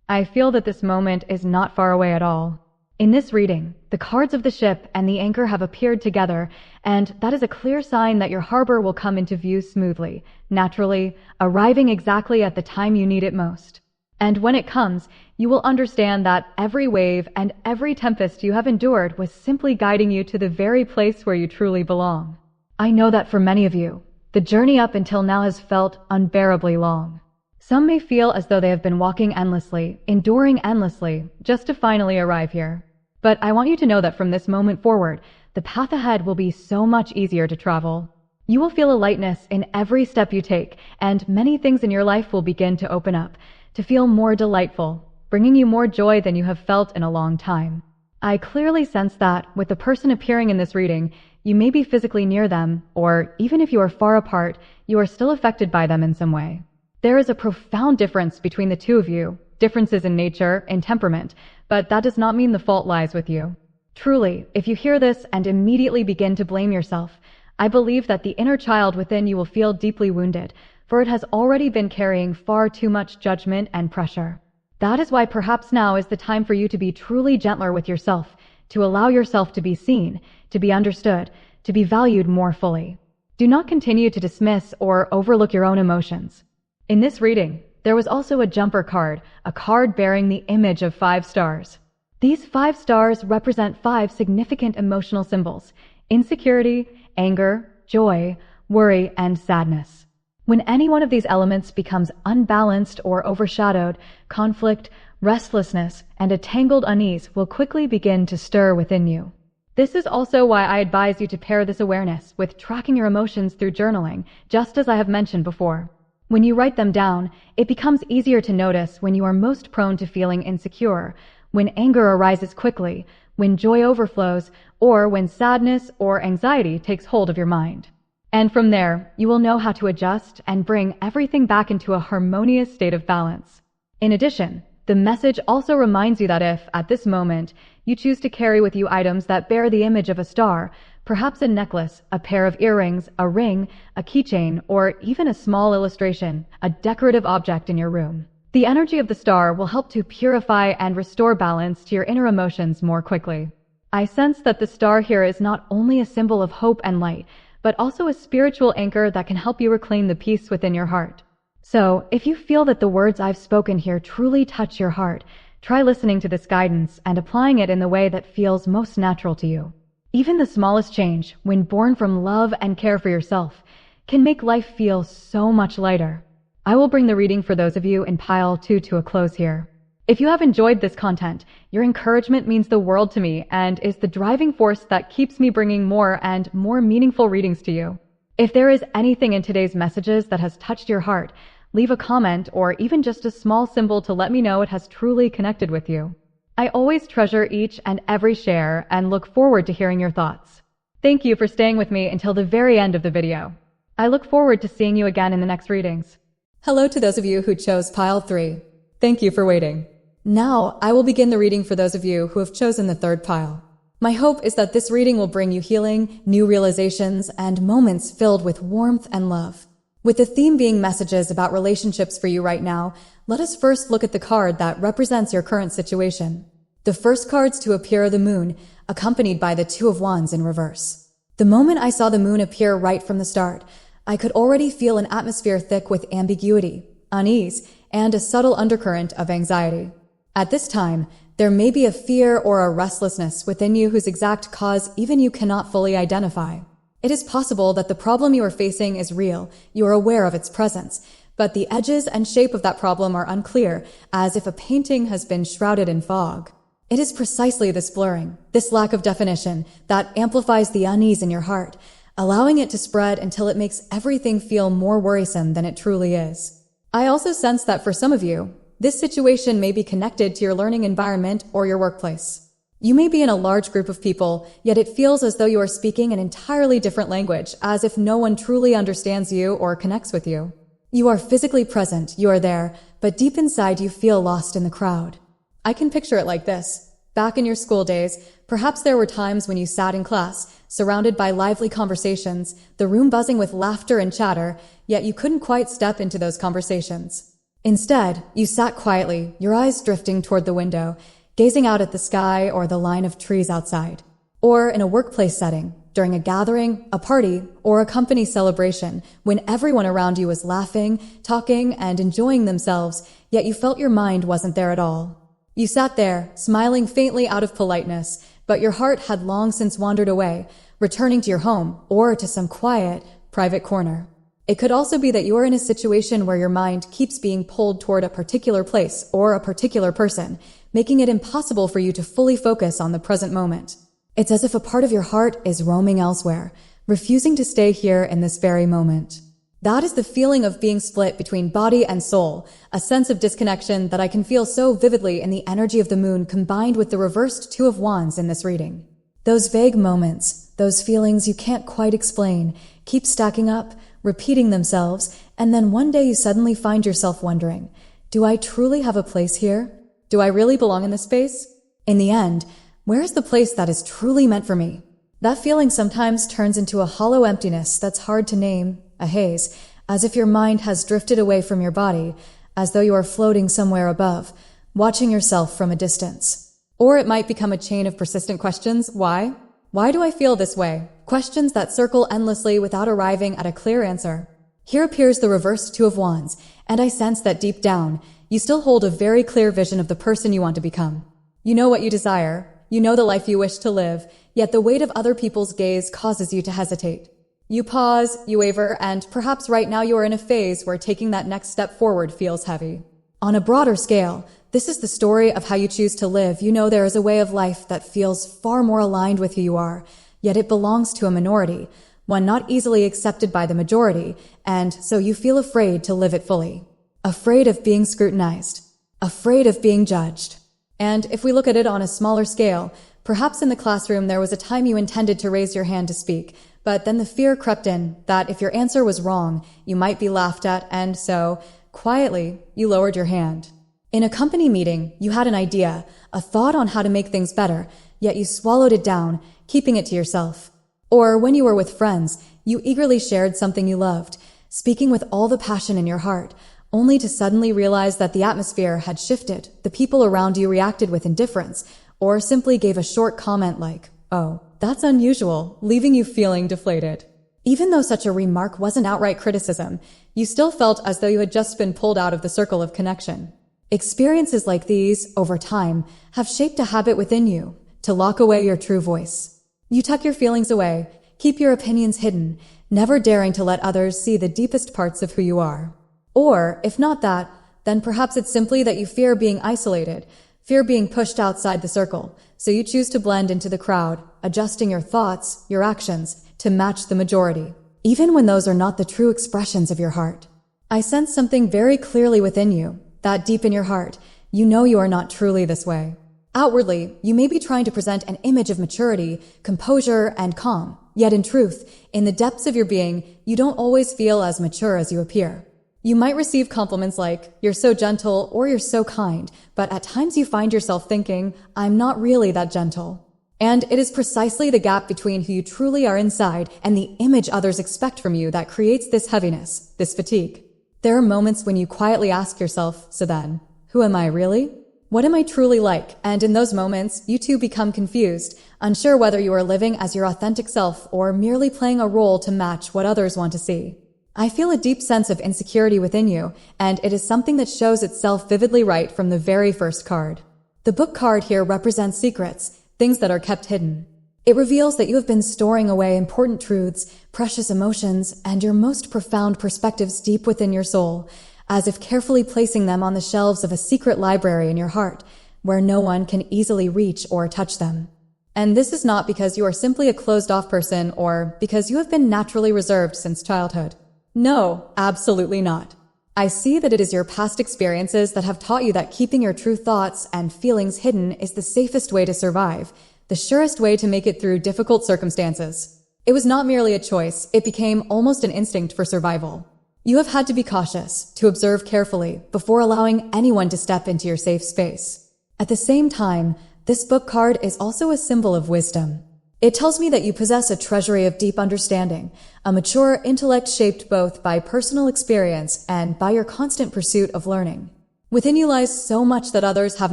I feel that this moment is not far away at all. In this reading, the cards of the ship and the anchor have appeared together, and that is a clear sign that your harbor will come into view smoothly, naturally, arriving exactly at the time you need it most. And when it comes, you will understand that every wave and every tempest you have endured was simply guiding you to the very place where you truly belong. I know that for many of you, the journey up until now has felt unbearably long. Some may feel as though they have been walking endlessly, enduring endlessly, just to finally arrive here. But I want you to know that from this moment forward, the path ahead will be so much easier to travel. You will feel a lightness in every step you take, and many things in your life will begin to open up, to feel more delightful, bringing you more joy than you have felt in a long time. I clearly sense that, with the person appearing in this reading, you may be physically near them, or even if you are far apart, you are still affected by them in some way. There is a profound difference between the two of you, differences in nature, in temperament, but that does not mean the fault lies with you. Truly, if you hear this and immediately begin to blame yourself, I believe that the inner child within you will feel deeply wounded, for it has already been carrying far too much judgment and pressure. That is why perhaps now is the time for you to be truly gentler with yourself, to allow yourself to be seen, to be understood, to be valued more fully. Do not continue to dismiss or overlook your own emotions. In this reading, there was also a jumper card, a card bearing the image of 5 stars. These 5 stars represent 5 significant emotional symbols: insecurity, anger, joy, worry, and sadness. When any one of these elements becomes unbalanced or overshadowed, conflict, restlessness, and a tangled unease will quickly begin to stir within you. This is also why I advise you to pair this awareness with tracking your emotions through journaling, just as I have mentioned before. When you write them down, it becomes easier to notice when you are most prone to feeling insecure, when anger arises quickly, when joy overflows, or when sadness or anxiety takes hold of your mind. And from there, you will know how to adjust and bring everything back into a harmonious state of balance. In addition, the message also reminds you that if, at this moment, you choose to carry with you items that bear the image of a star, perhaps a necklace, a pair of earrings, a ring, a keychain, or even a small illustration, a decorative object in your room, the energy of the star will help to purify and restore balance to your inner emotions more quickly. I sense that the star here is not only a symbol of hope and light, but also a spiritual anchor that can help you reclaim the peace within your heart. So, if you feel that the words I've spoken here truly touch your heart, try listening to this guidance and applying it in the way that feels most natural to you. Even the smallest change, when born from love and care for yourself, can make life feel so much lighter. I will bring the reading for those of you in pile 2 to a close here. If you have enjoyed this content, your encouragement means the world to me and is the driving force that keeps me bringing more and more meaningful readings to you. If there is anything in today's messages that has touched your heart, leave a comment or even just a small symbol to let me know it has truly connected with you. I always treasure each and every share and look forward to hearing your thoughts. Thank you for staying with me until the very end of the video. I look forward to seeing you again in the next readings. Hello to those of you who chose pile 3. Thank you for waiting. Now, I will begin the reading for those of you who have chosen the 3rd pile. My hope is that this reading will bring you healing, new realizations, and moments filled with warmth and love. With the theme being messages about relationships for you right now, let us first look at the card that represents your current situation. The first cards to appear are the Moon, accompanied by the 2 of Wands in reverse. The moment I saw the Moon appear right from the start, I could already feel an atmosphere thick with ambiguity, unease, and a subtle undercurrent of anxiety. At this time, there may be a fear or a restlessness within you whose exact cause even you cannot fully identify. It is possible that the problem you are facing is real, you are aware of its presence, but the edges and shape of that problem are unclear, as if a painting has been shrouded in fog. It is precisely this blurring, this lack of definition, that amplifies the unease in your heart, allowing it to spread until it makes everything feel more worrisome than it truly is. I also sense that for some of you, this situation may be connected to your learning environment or your workplace. You may be in a large group of people, yet it feels as though you are speaking an entirely different language, as if no one truly understands you or connects with you. You are physically present, you are there, but deep inside you feel lost in the crowd. I can picture it like this. Back in your school days, perhaps there were times when you sat in class, surrounded by lively conversations, the room buzzing with laughter and chatter, yet you couldn't quite step into those conversations. Instead, you sat quietly, your eyes drifting toward the window, gazing out at the sky or the line of trees outside. Or in a workplace setting, during a gathering, a party, or a company celebration, when everyone around you was laughing, talking, and enjoying themselves, yet you felt your mind wasn't there at all. You sat there, smiling faintly out of politeness, but your heart had long since wandered away, returning to your home or to some quiet, private corner. It could also be that you are in a situation where your mind keeps being pulled toward a particular place or a particular person, making it impossible for you to fully focus on the present moment. It's as if a part of your heart is roaming elsewhere, refusing to stay here in this very moment. That is the feeling of being split between body and soul, a sense of disconnection that I can feel so vividly in the energy of the moon combined with the reversed Two of Wands in this reading. Those vague moments, those feelings you can't quite explain, keep stacking up, repeating themselves, and then one day you suddenly find yourself wondering, do I truly have a place here? Do I really belong in this space? In the end, where is the place that is truly meant for me? That feeling sometimes turns into a hollow emptiness that's hard to name, a haze, as if your mind has drifted away from your body, as though you are floating somewhere above, watching yourself from a distance. Or it might become a chain of persistent questions. Why? Why do I feel this way? Questions that circle endlessly without arriving at a clear answer. Here appears the reversed Two of Wands, and I sense that deep down, you still hold a very clear vision of the person you want to become. You know what you desire. You know the life you wish to live, yet the weight of other people's gaze causes you to hesitate. You pause, you waver, and perhaps right now you are in a phase where taking that next step forward feels heavy. On a broader scale, this is the story of how you choose to live. You know there is a way of life that feels far more aligned with who you are, yet it belongs to a minority, one not easily accepted by the majority, and so you feel afraid to live it fully. Afraid of being scrutinized. Afraid of being judged. And if we look at it on a smaller scale, perhaps in the classroom there was a time you intended to raise your hand to speak, but then the fear crept in that if your answer was wrong, you might be laughed at, and so, quietly, you lowered your hand. In a company meeting, you had an idea, a thought on how to make things better, yet you swallowed it down, keeping it to yourself. Or when you were with friends, you eagerly shared something you loved, speaking with all the passion in your heart, only to suddenly realize that the atmosphere had shifted, the people around you reacted with indifference, or simply gave a short comment like, "Oh, that's unusual," leaving you feeling deflated. Even though such a remark wasn't outright criticism, you still felt as though you had just been pulled out of the circle of connection. Experiences like these, over time, have shaped a habit within you to lock away your true voice. You tuck your feelings away, keep your opinions hidden, never daring to let others see the deepest parts of who you are. Or, if not that, then perhaps it's simply that you fear being isolated, fear being pushed outside the circle, so you choose to blend into the crowd, adjusting your thoughts, your actions, to match the majority, even when those are not the true expressions of your heart. I sense something very clearly within you, that deep in your heart, you know you are not truly this way. Outwardly, you may be trying to present an image of maturity, composure, and calm, yet in truth, in the depths of your being, you don't always feel as mature as you appear. You might receive compliments like, "You're so gentle," or "You're so kind," but at times you find yourself thinking, "I'm not really that gentle." And it is precisely the gap between who you truly are inside and the image others expect from you that creates this heaviness, this fatigue. There are moments when you quietly ask yourself, so then, who am I really? What am I truly like? And in those moments, you too become confused, unsure whether you are living as your authentic self or merely playing a role to match what others want to see. I feel a deep sense of insecurity within you, and it is something that shows itself vividly right from the very first card. The book card here represents secrets, things that are kept hidden. It reveals that you have been storing away important truths, precious emotions, and your most profound perspectives deep within your soul, as if carefully placing them on the shelves of a secret library in your heart, where no one can easily reach or touch them. And this is not because you are simply a closed-off person or because you have been naturally reserved since childhood. No, absolutely not. I see that it is your past experiences that have taught you that keeping your true thoughts and feelings hidden is the safest way to survive, the surest way to make it through difficult circumstances. It was not merely a choice, it became almost an instinct for survival. You have had to be cautious, to observe carefully, before allowing anyone to step into your safe space. At the same time, this book card is also a symbol of wisdom. It tells me that you possess a treasury of deep understanding, a mature intellect shaped both by personal experience and by your constant pursuit of learning. Within you lies so much that others have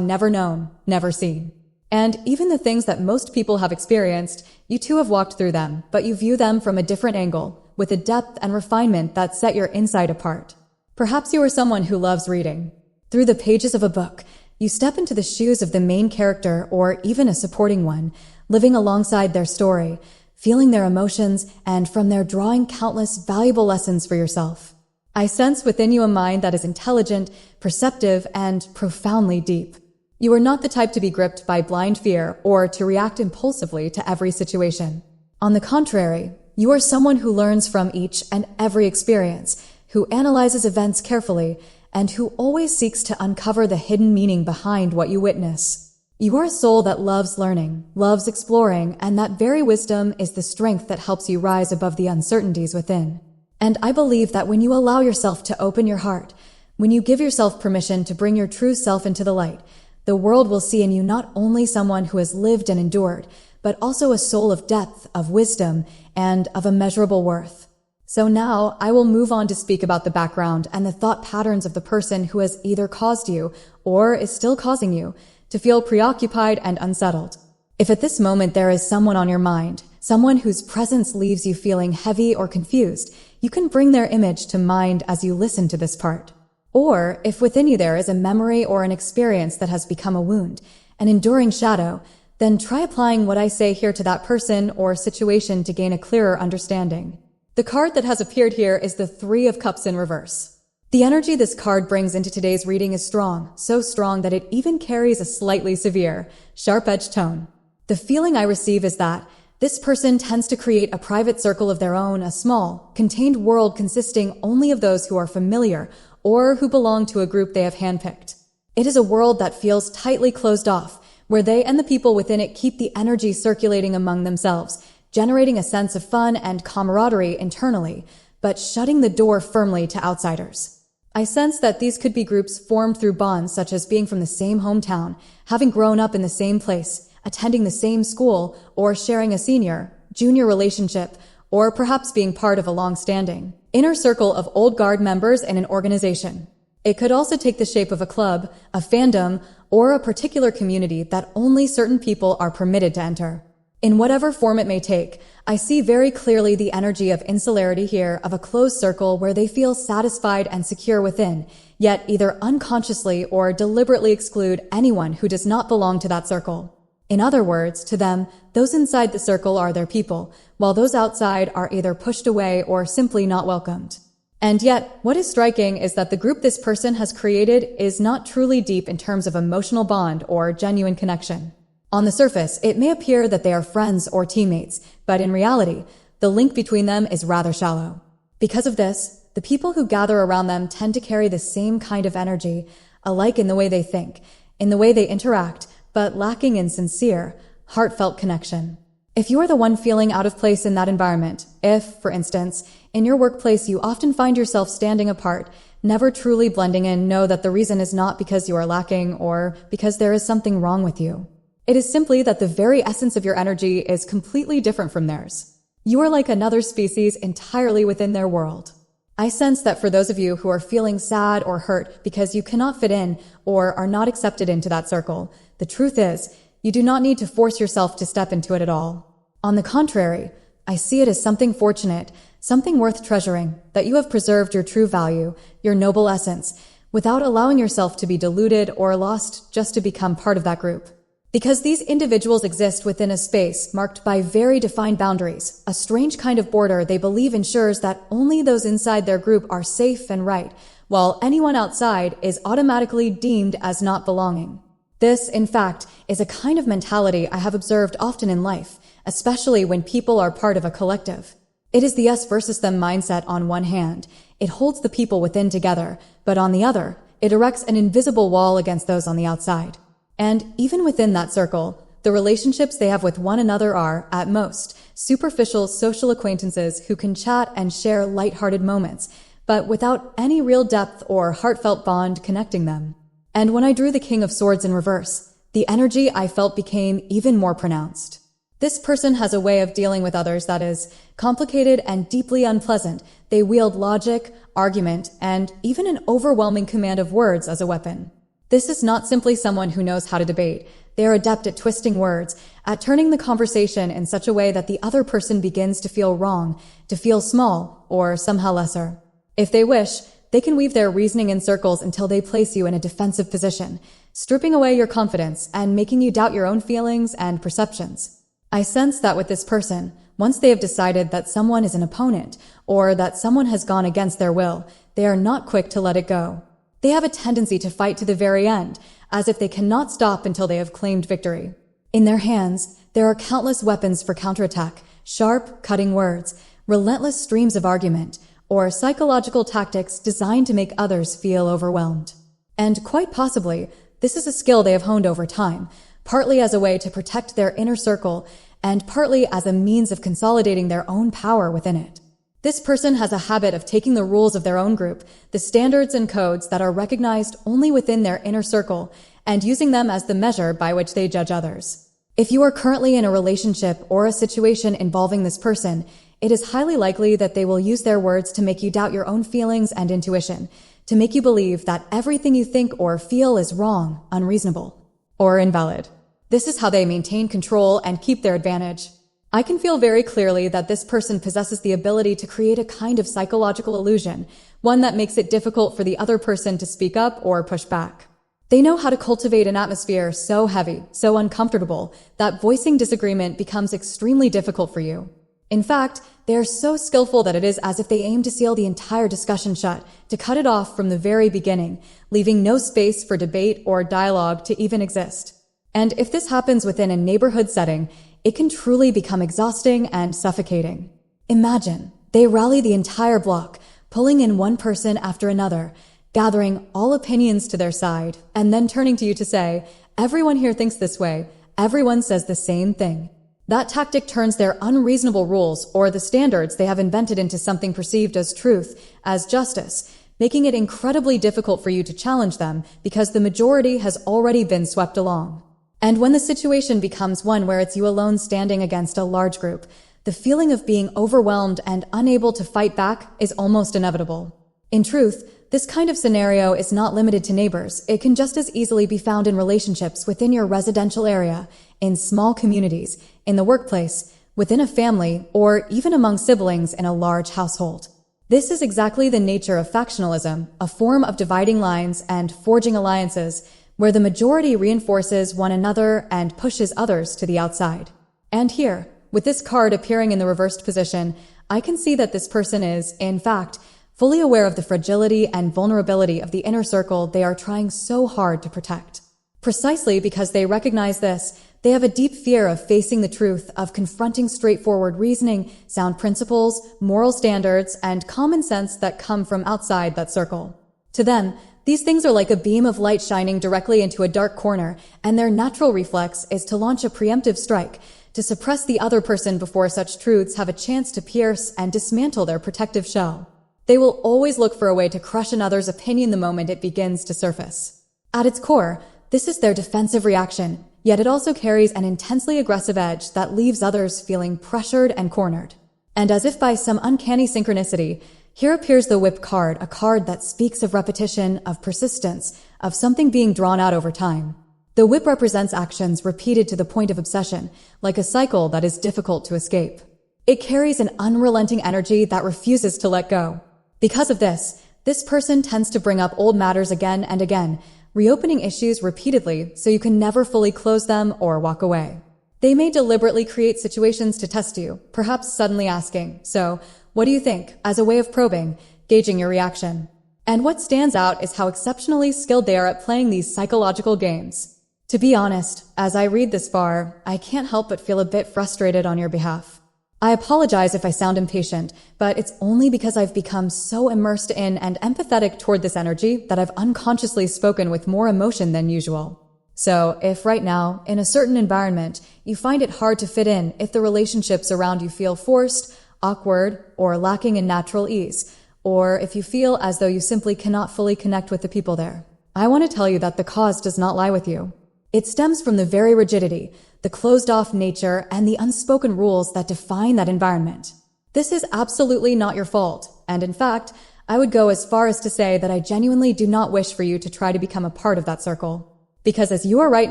never known, never seen. And even the things that most people have experienced, you too have walked through them, but you view them from a different angle, with a depth and refinement that set your insight apart. Perhaps you are someone who loves reading. Through the pages of a book, you step into the shoes of the main character or even a supporting one, living alongside their story, feeling their emotions, and from there drawing countless valuable lessons for yourself. I sense within you a mind that is intelligent, perceptive, and profoundly deep. You are not the type to be gripped by blind fear or to react impulsively to every situation. On the contrary, you are someone who learns from each and every experience, who analyzes events carefully, and who always seeks to uncover the hidden meaning behind what you witness. You are a soul that loves learning, loves exploring, and that very wisdom is the strength that helps you rise above the uncertainties within. And I believe that when you allow yourself to open your heart, when you give yourself permission to bring your true self into the light, the world will see in you not only someone who has lived and endured, but also a soul of depth, of wisdom, and of immeasurable worth. So now I will move on to speak about the background and the thought patterns of the person who has either caused you or is still causing you to feel preoccupied and unsettled. If at this moment there is someone on your mind, someone whose presence leaves you feeling heavy or confused, you can bring their image to mind as you listen to this part. Or if within you there is a memory or an experience that has become a wound, an enduring shadow, then try applying what I say here to that person or situation to gain a clearer understanding. The card that has appeared here is the Three of Cups in reverse. The energy this card brings into today's reading is strong, so strong that it even carries a slightly severe, sharp-edged tone. The feeling I receive is that this person tends to create a private circle of their own, a small, contained world consisting only of those who are familiar or who belong to a group they have handpicked. It is a world that feels tightly closed off, where they and the people within it keep the energy circulating among themselves, generating a sense of fun and camaraderie internally, but shutting the door firmly to outsiders. I sense that these could be groups formed through bonds such as being from the same hometown, having grown up in the same place, attending the same school, or sharing a senior-junior relationship, or perhaps being part of a long-standing inner circle of old guard members in an organization. It could also take the shape of a club, a fandom, or a particular community that only certain people are permitted to enter. In whatever form it may take, I see very clearly the energy of insularity here, of a closed circle where they feel satisfied and secure within, yet either unconsciously or deliberately exclude anyone who does not belong to that circle. In other words, to them, those inside the circle are their people, while those outside are either pushed away or simply not welcomed. And yet, what is striking is that the group this person has created is not truly deep in terms of emotional bond or genuine connection. On the surface, it may appear that they are friends or teammates, but in reality, the link between them is rather shallow. Because of this, the people who gather around them tend to carry the same kind of energy, alike in the way they think, in the way they interact, but lacking in sincere, heartfelt connection. If you are the one feeling out of place in that environment, if, for instance, in your workplace you often find yourself standing apart, never truly blending in, know that the reason is not because you are lacking or because there is something wrong with you. It is simply that the very essence of your energy is completely different from theirs. You are like another species entirely within their world. I sense that for those of you who are feeling sad or hurt because you cannot fit in or are not accepted into that circle, the truth is, you do not need to force yourself to step into it at all. On the contrary, I see it as something fortunate, something worth treasuring, that you have preserved your true value, your noble essence, without allowing yourself to be deluded or lost just to become part of that group. Because these individuals exist within a space marked by very defined boundaries, a strange kind of border they believe ensures that only those inside their group are safe and right, while anyone outside is automatically deemed as not belonging. This, in fact, is a kind of mentality I have observed often in life, especially when people are part of a collective. It is the us versus them mindset on one hand. It holds the people within together, but on the other, it erects an invisible wall against those on the outside. And even within that circle, the relationships they have with one another are, at most, superficial social acquaintances who can chat and share lighthearted moments, but without any real depth or heartfelt bond connecting them. And when I drew the King of Swords in reverse, the energy I felt became even more pronounced. This person has a way of dealing with others that is complicated and deeply unpleasant. They wield logic, argument, and even an overwhelming command of words as a weapon. This is not simply someone who knows how to debate. They are adept at twisting words, at turning the conversation in such a way that the other person begins to feel wrong, to feel small, or somehow lesser. If they wish, they can weave their reasoning in circles until they place you in a defensive position, stripping away your confidence and making you doubt your own feelings and perceptions. I sense that with this person, once they have decided that someone is an opponent, or that someone has gone against their will, they are not quick to let it go. They have a tendency to fight to the very end, as if they cannot stop until they have claimed victory. In their hands, there are countless weapons for counterattack, sharp, cutting words, relentless streams of argument, or psychological tactics designed to make others feel overwhelmed. And quite possibly, this is a skill they have honed over time, partly as a way to protect their inner circle, and partly as a means of consolidating their own power within it. This person has a habit of taking the rules of their own group, the standards and codes that are recognized only within their inner circle, and using them as the measure by which they judge others. If you are currently in a relationship or a situation involving this person, it is highly likely that they will use their words to make you doubt your own feelings and intuition, to make you believe that everything you think or feel is wrong, unreasonable, or invalid. This is how they maintain control and keep their advantage. I can feel very clearly that this person possesses the ability to create a kind of psychological illusion, one that makes it difficult for the other person to speak up or push back. They know how to cultivate an atmosphere so heavy, so uncomfortable, that voicing disagreement becomes extremely difficult for you. In fact, they are so skillful that it is as if they aim to seal the entire discussion shut, to cut it off from the very beginning, leaving no space for debate or dialogue to even exist. And if this happens within a neighborhood setting, it can truly become exhausting and suffocating. Imagine, they rally the entire block, pulling in one person after another, gathering all opinions to their side, and then turning to you to say, everyone here thinks this way, everyone says the same thing. That tactic turns their unreasonable rules or the standards they have invented into something perceived as truth, as justice, making it incredibly difficult for you to challenge them because the majority has already been swept along. And when the situation becomes one where it's you alone standing against a large group, the feeling of being overwhelmed and unable to fight back is almost inevitable. In truth, this kind of scenario is not limited to neighbors. It can just as easily be found in relationships within your residential area, in small communities, in the workplace, within a family, or even among siblings in a large household. This is exactly the nature of factionalism, a form of dividing lines and forging alliances, where the majority reinforces one another and pushes others to the outside. And here, with this card appearing in the reversed position, I can see that this person is, in fact, fully aware of the fragility and vulnerability of the inner circle they are trying so hard to protect. Precisely because they recognize this, they have a deep fear of facing the truth, of confronting straightforward reasoning, sound principles, moral standards, and common sense that come from outside that circle. To them, these things are like a beam of light shining directly into a dark corner, and their natural reflex is to launch a preemptive strike, to suppress the other person before such truths have a chance to pierce and dismantle their protective shell. They will always look for a way to crush another's opinion the moment it begins to surface. At its core, this is their defensive reaction, yet it also carries an intensely aggressive edge that leaves others feeling pressured and cornered. And as if by some uncanny synchronicity, here appears the whip card, a card that speaks of repetition, of persistence, of something being drawn out over time. The whip represents actions repeated to the point of obsession, like a cycle that is difficult to escape. It carries an unrelenting energy that refuses to let go. Because of this person tends to bring up old matters again and again, reopening issues repeatedly so you can never fully close them or walk away. They may deliberately create situations to test you, perhaps suddenly asking, "So, what do you think?" as a way of probing, gauging your reaction. And what stands out is how exceptionally skilled they are at playing these psychological games. To be honest, as I read this far, I can't help but feel a bit frustrated on your behalf. I apologize if I sound impatient, but it's only because I've become so immersed in and empathetic toward this energy that I've unconsciously spoken with more emotion than usual. So, if right now, in a certain environment, you find it hard to fit in, if the relationships around you feel forced, awkward, or lacking in natural ease, or if you feel as though you simply cannot fully connect with the people there, I want to tell you that the cause does not lie with you. It stems from the very rigidity, the closed-off nature, and the unspoken rules that define that environment. This is absolutely not your fault, and in fact, I would go as far as to say that I genuinely do not wish for you to try to become a part of that circle. Because as you are right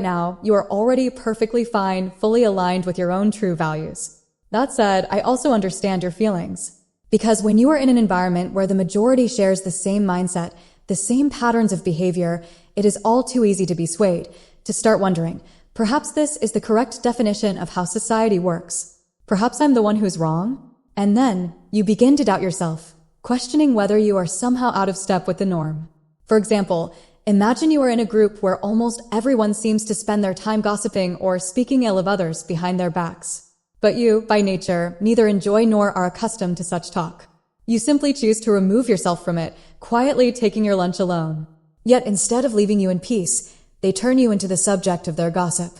now, you are already perfectly fine, fully aligned with your own true values. That said, I also understand your feelings. Because when you are in an environment where the majority shares the same mindset, the same patterns of behavior, it is all too easy to be swayed, to start wondering, perhaps this is the correct definition of how society works. Perhaps I'm the one who's wrong? And then, you begin to doubt yourself, questioning whether you are somehow out of step with the norm. For example, imagine you are in a group where almost everyone seems to spend their time gossiping or speaking ill of others behind their backs. But you, by nature, neither enjoy nor are accustomed to such talk. You simply choose to remove yourself from it, quietly taking your lunch alone. Yet instead of leaving you in peace, they turn you into the subject of their gossip.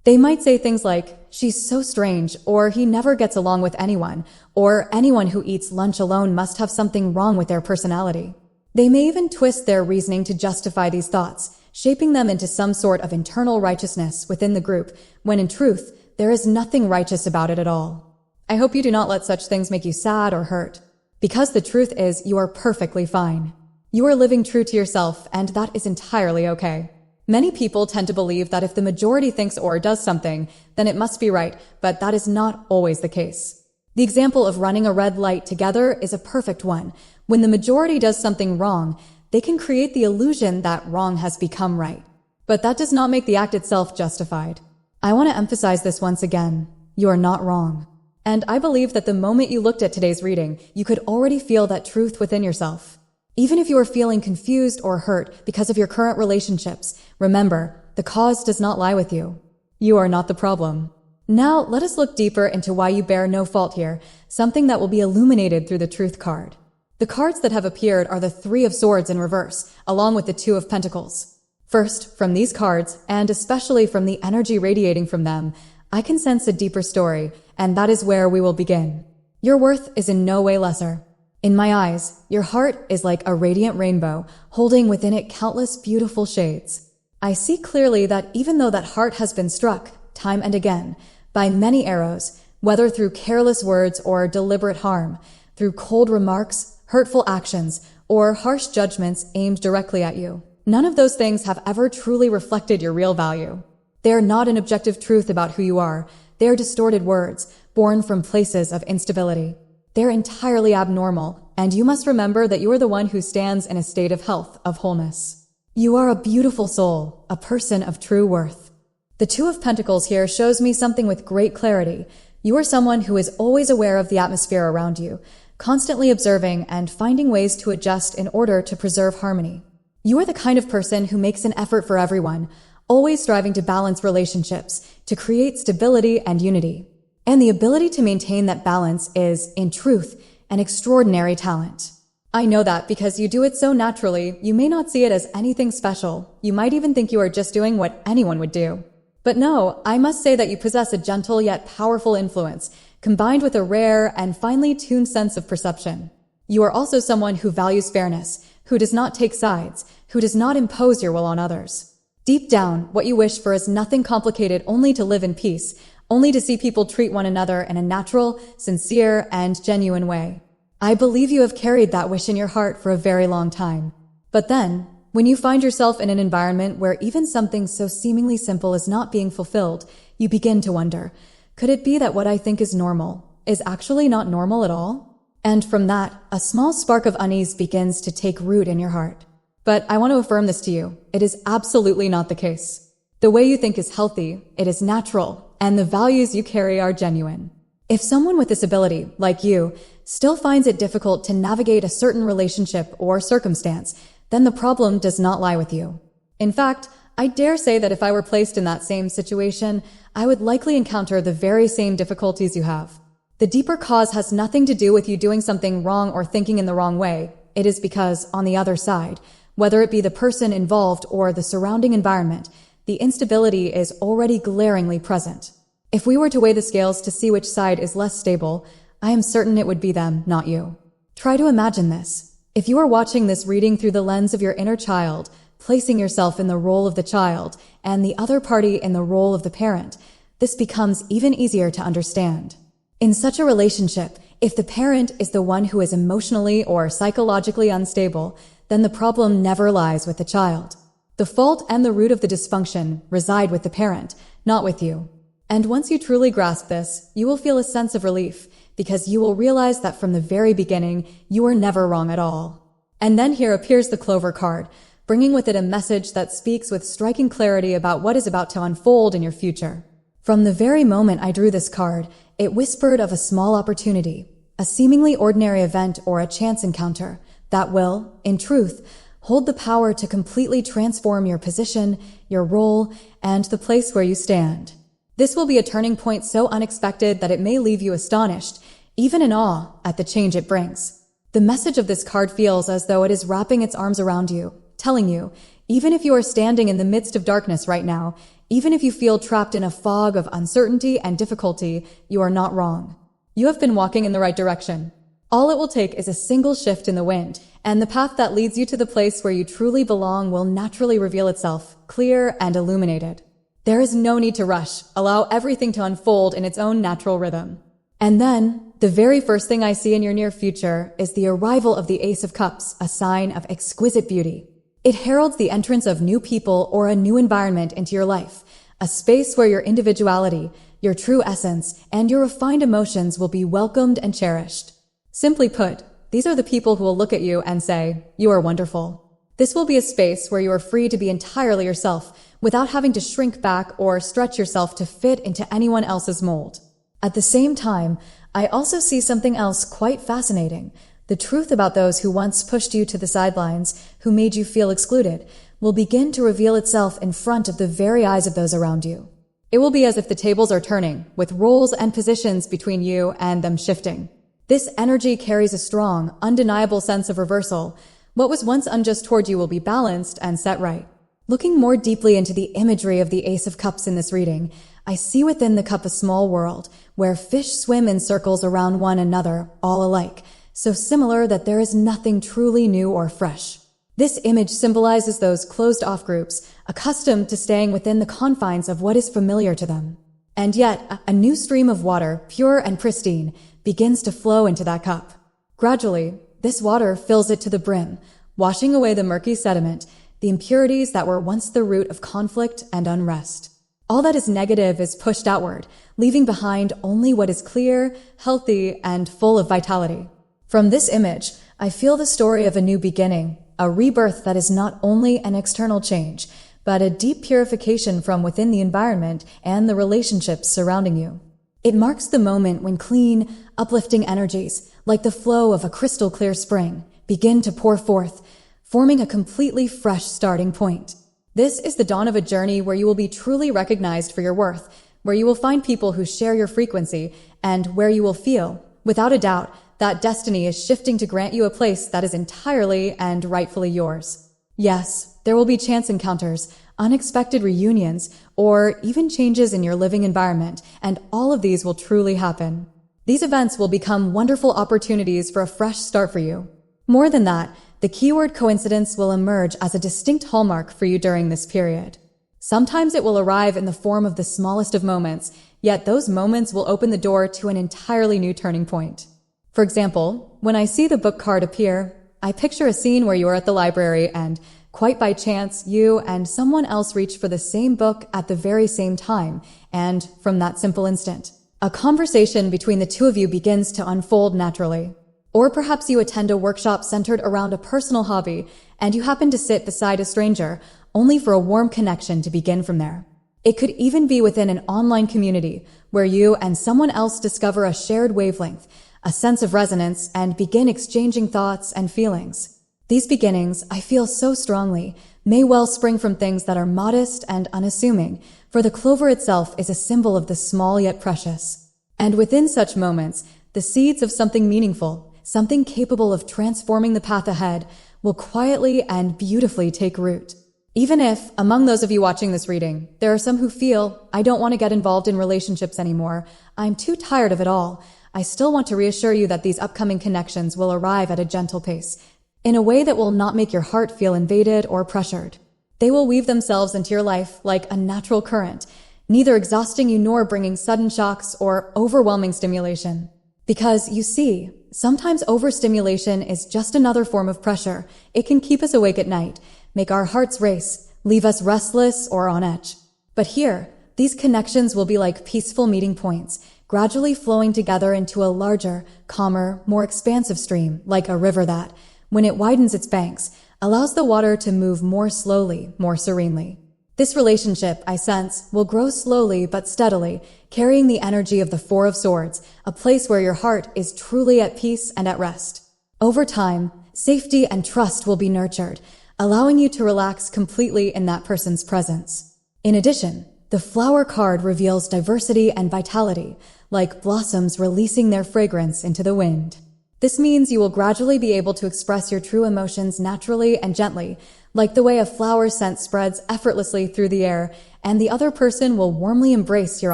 They might say things like, "She's so strange," or "He never gets along with anyone," or "Anyone who eats lunch alone must have something wrong with their personality." They may even twist their reasoning to justify these thoughts, shaping them into some sort of internal righteousness within the group, when in truth, there is nothing righteous about it at all. I hope you do not let such things make you sad or hurt. Because the truth is, you are perfectly fine. You are living true to yourself, and that is entirely okay. Many people tend to believe that if the majority thinks or does something, then it must be right, but that is not always the case. The example of running a red light together is a perfect one. When the majority does something wrong, they can create the illusion that wrong has become right. But that does not make the act itself justified. I want to emphasize this once again. You are not wrong. And I believe that the moment you looked at today's reading, you could already feel that truth within yourself. Even if you are feeling confused or hurt because of your current relationships, remember, the cause does not lie with you. You are not the problem. Now, let us look deeper into why you bear no fault here, something that will be illuminated through the Truth card. The cards that have appeared are the Three of Swords in reverse, along with the Two of Pentacles. First, from these cards, and especially from the energy radiating from them, I can sense a deeper story, and that is where we will begin. Your worth is in no way lesser. In my eyes, your heart is like a radiant rainbow, holding within it countless beautiful shades. I see clearly that even though that heart has been struck, time and again, by many arrows, whether through careless words or deliberate harm, through cold remarks, hurtful actions, or harsh judgments aimed directly at you, none of those things have ever truly reflected your real value. They are not an objective truth about who you are. They are distorted words, born from places of instability. They're entirely abnormal, and you must remember that you are the one who stands in a state of health, of wholeness. You are a beautiful soul, a person of true worth. The Two of Pentacles here shows me something with great clarity. You are someone who is always aware of the atmosphere around you, constantly observing and finding ways to adjust in order to preserve harmony. You are the kind of person who makes an effort for everyone, always striving to balance relationships, to create stability and unity. And the ability to maintain that balance is, in truth, an extraordinary talent. I know that because you do it so naturally, you may not see it as anything special. You might even think you are just doing what anyone would do. But no, I must say that you possess a gentle yet powerful influence, combined with a rare and finely tuned sense of perception. You are also someone who values fairness, who does not take sides, who does not impose your will on others. Deep down, what you wish for is nothing complicated, only to live in peace, only to see people treat one another in a natural, sincere, and genuine way. I believe you have carried that wish in your heart for a very long time. But then, when you find yourself in an environment where even something so seemingly simple is not being fulfilled, you begin to wonder, could it be that what I think is normal is actually not normal at all? And from that, a small spark of unease begins to take root in your heart. But I want to affirm this to you. It is absolutely not the case. The way you think is healthy, it is natural, and the values you carry are genuine. If someone with this ability, like you, still finds it difficult to navigate a certain relationship or circumstance, then the problem does not lie with you. In fact, I dare say that if I were placed in that same situation, I would likely encounter the very same difficulties you have. The deeper cause has nothing to do with you doing something wrong or thinking in the wrong way. It is because, on the other side, whether it be the person involved or the surrounding environment, the instability is already glaringly present. If we were to weigh the scales to see which side is less stable, I am certain it would be them, not you. Try to imagine this. If you are watching this reading through the lens of your inner child, placing yourself in the role of the child and the other party in the role of the parent, this becomes even easier to understand. In such a relationship, if the parent is the one who is emotionally or psychologically unstable, then the problem never lies with the child. The fault and the root of the dysfunction reside with the parent, not with you. And once you truly grasp this, you will feel a sense of relief, because you will realize that from the very beginning, you were never wrong at all. And then here appears the Clover card, bringing with it a message that speaks with striking clarity about what is about to unfold in your future. From the very moment I drew this card, it whispered of a small opportunity, a seemingly ordinary event or a chance encounter that will, in truth, hold the power to completely transform your position, your role, and the place where you stand. This will be a turning point so unexpected that it may leave you astonished, even in awe, at the change it brings. The message of this card feels as though it is wrapping its arms around you, telling you, even if you are standing in the midst of darkness right now, even if you feel trapped in a fog of uncertainty and difficulty, you are not wrong. You have been walking in the right direction. All it will take is a single shift in the wind, and the path that leads you to the place where you truly belong will naturally reveal itself, clear and illuminated. There is no need to rush. Allow everything to unfold in its own natural rhythm. And then, the very first thing I see in your near future is the arrival of the Ace of Cups, a sign of exquisite beauty. It heralds the entrance of new people or a new environment into your life, a space where your individuality, your true essence, and your refined emotions will be welcomed and cherished. Simply put, these are the people who will look at you and say, "You are wonderful." This will be a space where you are free to be entirely yourself, without having to shrink back or stretch yourself to fit into anyone else's mold. At the same time, I also see something else quite fascinating. The truth about those who once pushed you to the sidelines, who made you feel excluded, will begin to reveal itself in front of the very eyes of those around you. It will be as if the tables are turning, with roles and positions between you and them shifting. This energy carries a strong, undeniable sense of reversal. What was once unjust toward you will be balanced and set right. Looking more deeply into the imagery of the Ace of Cups in this reading, I see within the cup a small world, where fish swim in circles around one another, all alike, so similar that there is nothing truly new or fresh. This image symbolizes those closed-off groups, accustomed to staying within the confines of what is familiar to them. And yet, a new stream of water, pure and pristine, begins to flow into that cup. Gradually, this water fills it to the brim, washing away the murky sediment, the impurities that were once the root of conflict and unrest. All that is negative is pushed outward, leaving behind only what is clear, healthy, and full of vitality. From this image, I feel the story of a new beginning, a rebirth that is not only an external change, but a deep purification from within the environment and the relationships surrounding you. It marks the moment when clean, uplifting energies, like the flow of a crystal clear spring, begin to pour forth, forming a completely fresh starting point. This is the dawn of a journey where you will be truly recognized for your worth, where you will find people who share your frequency, and where you will feel, without a doubt, that destiny is shifting to grant you a place that is entirely and rightfully yours. Yes, there will be chance encounters, unexpected reunions, or even changes in your living environment, and all of these will truly happen. These events will become wonderful opportunities for a fresh start for you. More than that, the keyword coincidence will emerge as a distinct hallmark for you during this period. Sometimes it will arrive in the form of the smallest of moments, yet those moments will open the door to an entirely new turning point. For example, when I see the book card appear, I picture a scene where you are at the library and, quite by chance, you and someone else reach for the same book at the very same time, and, from that simple instant, a conversation between the two of you begins to unfold naturally. Or perhaps you attend a workshop centered around a personal hobby and you happen to sit beside a stranger, only for a warm connection to begin from there. It could even be within an online community where you and someone else discover a shared wavelength, a sense of resonance, and begin exchanging thoughts and feelings. These beginnings, I feel so strongly, may well spring from things that are modest and unassuming, for the clover itself is a symbol of the small yet precious. And within such moments, the seeds of something meaningful, something capable of transforming the path ahead, will quietly and beautifully take root. Even if, among those of you watching this reading, there are some who feel, I don't want to get involved in relationships anymore, I'm too tired of it all, I still want to reassure you that these upcoming connections will arrive at a gentle pace, in a way that will not make your heart feel invaded or pressured. They will weave themselves into your life like a natural current, neither exhausting you nor bringing sudden shocks or overwhelming stimulation. Because, you see, sometimes overstimulation is just another form of pressure. It can keep us awake at night, make our hearts race, leave us restless or on edge. But here, these connections will be like peaceful meeting points, gradually flowing together into a larger, calmer, more expansive stream, like a river that, when it widens its banks, allows the water to move more slowly, more serenely. This relationship, I sense, will grow slowly but steadily, carrying the energy of the Four of Swords, a place where your heart is truly at peace and at rest. Over time, safety and trust will be nurtured, allowing you to relax completely in that person's presence. In addition, the flower card reveals diversity and vitality, like blossoms releasing their fragrance into the wind. This means you will gradually be able to express your true emotions naturally and gently, like the way a flower's scent spreads effortlessly through the air, and the other person will warmly embrace your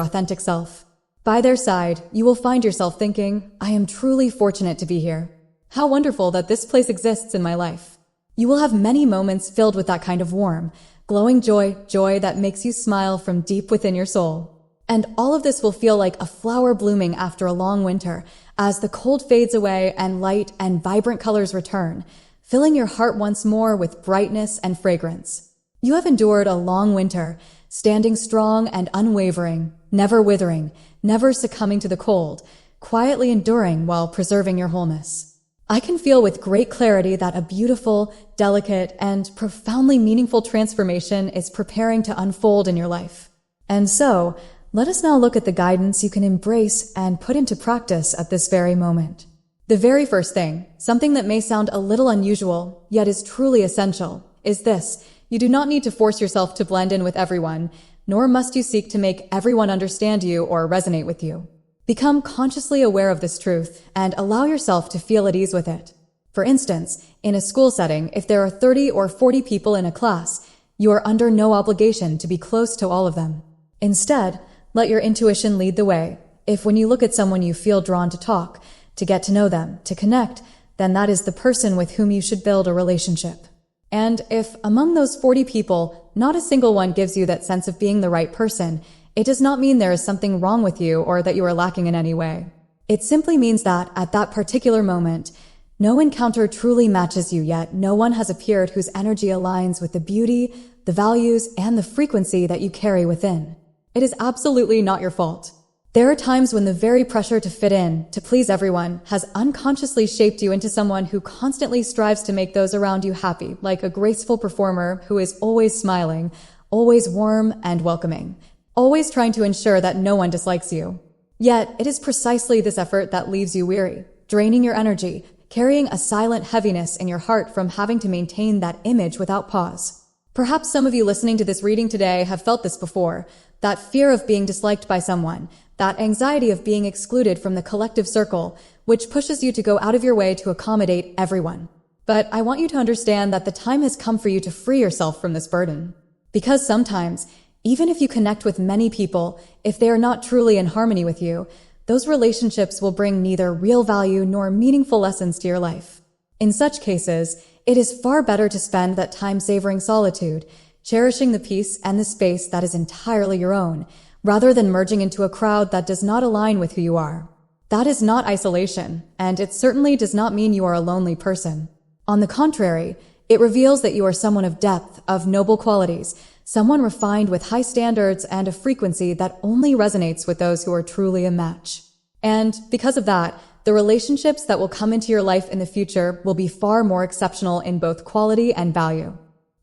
authentic self. By their side, you will find yourself thinking, I am truly fortunate to be here. How wonderful that this place exists in my life. You will have many moments filled with that kind of warm, glowing joy that makes you smile from deep within your soul. And all of this will feel like a flower blooming after a long winter, as the cold fades away and light and vibrant colors return, filling your heart once more with brightness and fragrance. You have endured a long winter, standing strong and unwavering, never withering, never succumbing to the cold, quietly enduring while preserving your wholeness. I can feel with great clarity that a beautiful, delicate, and profoundly meaningful transformation is preparing to unfold in your life. And so, let us now look at the guidance you can embrace and put into practice at this very moment. The very first thing, something that may sound a little unusual, yet is truly essential, is this: you do not need to force yourself to blend in with everyone, nor must you seek to make everyone understand you or resonate with you. Become consciously aware of this truth and allow yourself to feel at ease with it. For instance, in a school setting, if there are 30 or 40 people in a class, you are under no obligation to be close to all of them. Instead, let your intuition lead the way. If when you look at someone you feel drawn to talk, to get to know them, to connect, then that is the person with whom you should build a relationship. And if among those 40 people, not a single one gives you that sense of being the right person, it does not mean there is something wrong with you or that you are lacking in any way. It simply means that, at that particular moment, no encounter truly matches you, yet no one has appeared whose energy aligns with the beauty, the values, and the frequency that you carry within. It is absolutely not your fault. There are times when the very pressure to fit in, to please everyone, has unconsciously shaped you into someone who constantly strives to make those around you happy, like a graceful performer who is always smiling, always warm and welcoming, always trying to ensure that no one dislikes you. Yet, it is precisely this effort that leaves you weary, draining your energy, carrying a silent heaviness in your heart from having to maintain that image without pause. Perhaps some of you listening to this reading today have felt this before, that fear of being disliked by someone, that anxiety of being excluded from the collective circle, which pushes you to go out of your way to accommodate everyone. But I want you to understand that the time has come for you to free yourself from this burden. Because sometimes, even if you connect with many people, if they are not truly in harmony with you, those relationships will bring neither real value nor meaningful lessons to your life. In such cases, it is far better to spend that time savoring solitude, cherishing the peace and the space that is entirely your own, rather than merging into a crowd that does not align with who you are. That is not isolation, and it certainly does not mean you are a lonely person. On the contrary, it reveals that you are someone of depth, of noble qualities, someone refined with high standards and a frequency that only resonates with those who are truly a match. And because of that, the relationships that will come into your life in the future will be far more exceptional in both quality and value.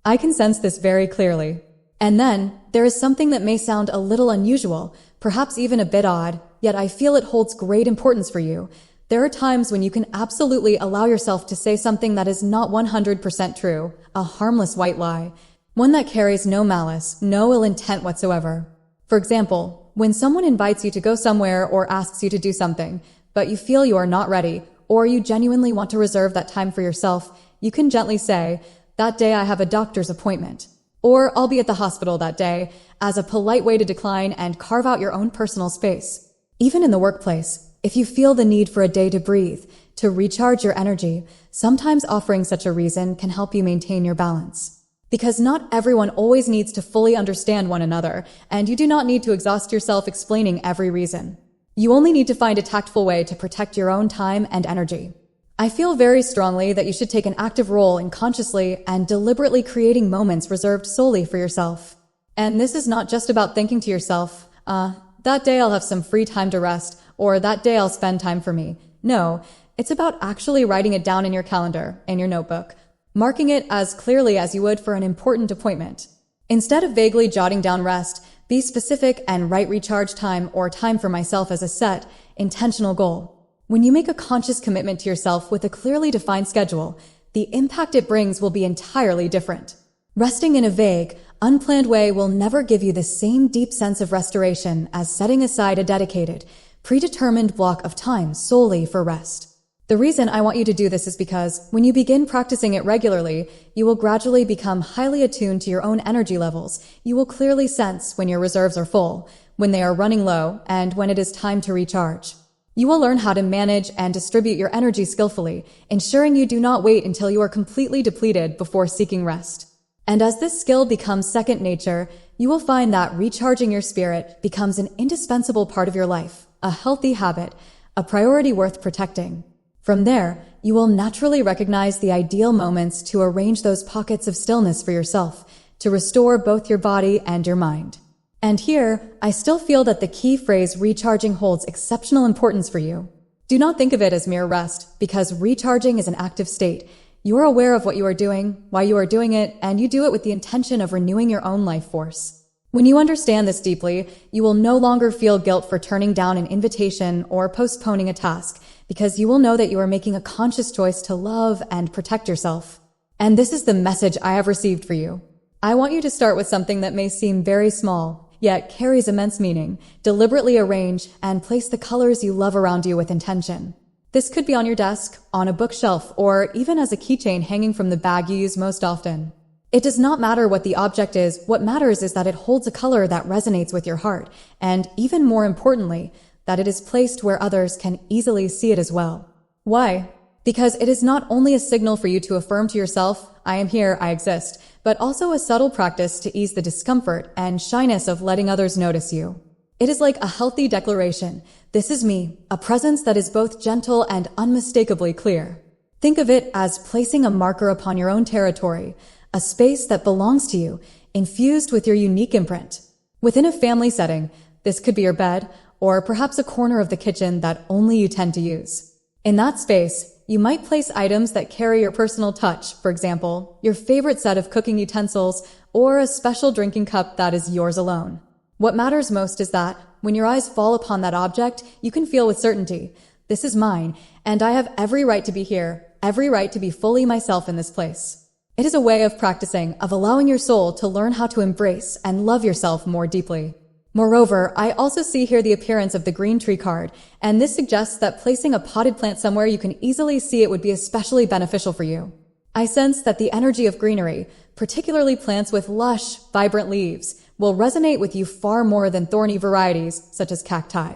I can sense this very clearly. And then, there is something that may sound a little unusual, perhaps even a bit odd, yet I feel it holds great importance for you. There are times when you can absolutely allow yourself to say something that is not 100% true, a harmless white lie, one that carries no malice, no ill intent whatsoever. For example, when someone invites you to go somewhere or asks you to do something, but you feel you are not ready, or you genuinely want to reserve that time for yourself, you can gently say, "That day I have a doctor's appointment," or "I'll be at the hospital that day," as a polite way to decline and carve out your own personal space. Even in the workplace, if you feel the need for a day to breathe, to recharge your energy, sometimes offering such a reason can help you maintain your balance. Because not everyone always needs to fully understand one another, and you do not need to exhaust yourself explaining every reason. You only need to find a tactful way to protect your own time and energy. I feel very strongly that you should take an active role in consciously and deliberately creating moments reserved solely for yourself. And this is not just about thinking to yourself, that day I'll have some free time to rest, or that day I'll spend time for me. No, it's about actually writing it down in your calendar, in your notebook, marking it as clearly as you would for an important appointment. Instead of vaguely jotting down rest, be specific and write recharge time or time for myself as a set, intentional goal. When you make a conscious commitment to yourself with a clearly defined schedule, the impact it brings will be entirely different. Resting in a vague, unplanned way will never give you the same deep sense of restoration as setting aside a dedicated, predetermined block of time solely for rest. The reason I want you to do this is because when you begin practicing it regularly, you will gradually become highly attuned to your own energy levels. You will clearly sense when your reserves are full, when they are running low, and when it is time to recharge. You will learn how to manage and distribute your energy skillfully, ensuring you do not wait until you are completely depleted before seeking rest. And as this skill becomes second nature, you will find that recharging your spirit becomes an indispensable part of your life, a healthy habit, a priority worth protecting. From there, you will naturally recognize the ideal moments to arrange those pockets of stillness for yourself, to restore both your body and your mind. And here, I still feel that the key phrase recharging holds exceptional importance for you. Do not think of it as mere rest, because recharging is an active state. You are aware of what you are doing, why you are doing it, and you do it with the intention of renewing your own life force. When you understand this deeply, you will no longer feel guilt for turning down an invitation or postponing a task, because you will know that you are making a conscious choice to love and protect yourself. And this is the message I have received for you. I want you to start with something that may seem very small, yet carries immense meaning. Deliberately arrange and place the colors you love around you with intention. This could be on your desk, on a bookshelf, or even as a keychain hanging from the bag you use most often. It does not matter what the object is. What matters is that it holds a color that resonates with your heart, and even more importantly, that it is placed where others can easily see it as well. Why? Because it is not only a signal for you to affirm to yourself, "I am here, I exist," but also a subtle practice to ease the discomfort and shyness of letting others notice you. It is like a healthy declaration. This is me, a presence that is both gentle and unmistakably clear. Think of it as placing a marker upon your own territory, a space that belongs to you, infused with your unique imprint. Within a family setting, this could be your bed, or perhaps a corner of the kitchen that only you tend to use. In that space, you might place items that carry your personal touch, for example, your favorite set of cooking utensils, or a special drinking cup that is yours alone. What matters most is that, when your eyes fall upon that object, you can feel with certainty, "This is mine, and I have every right to be here, every right to be fully myself in this place." It is a way of practicing, of allowing your soul to learn how to embrace and love yourself more deeply. Moreover, I also see here the appearance of the green tree card, and this suggests that placing a potted plant somewhere you can easily see it would be especially beneficial for you. I sense that the energy of greenery, particularly plants with lush, vibrant leaves, will resonate with you far more than thorny varieties, such as cacti.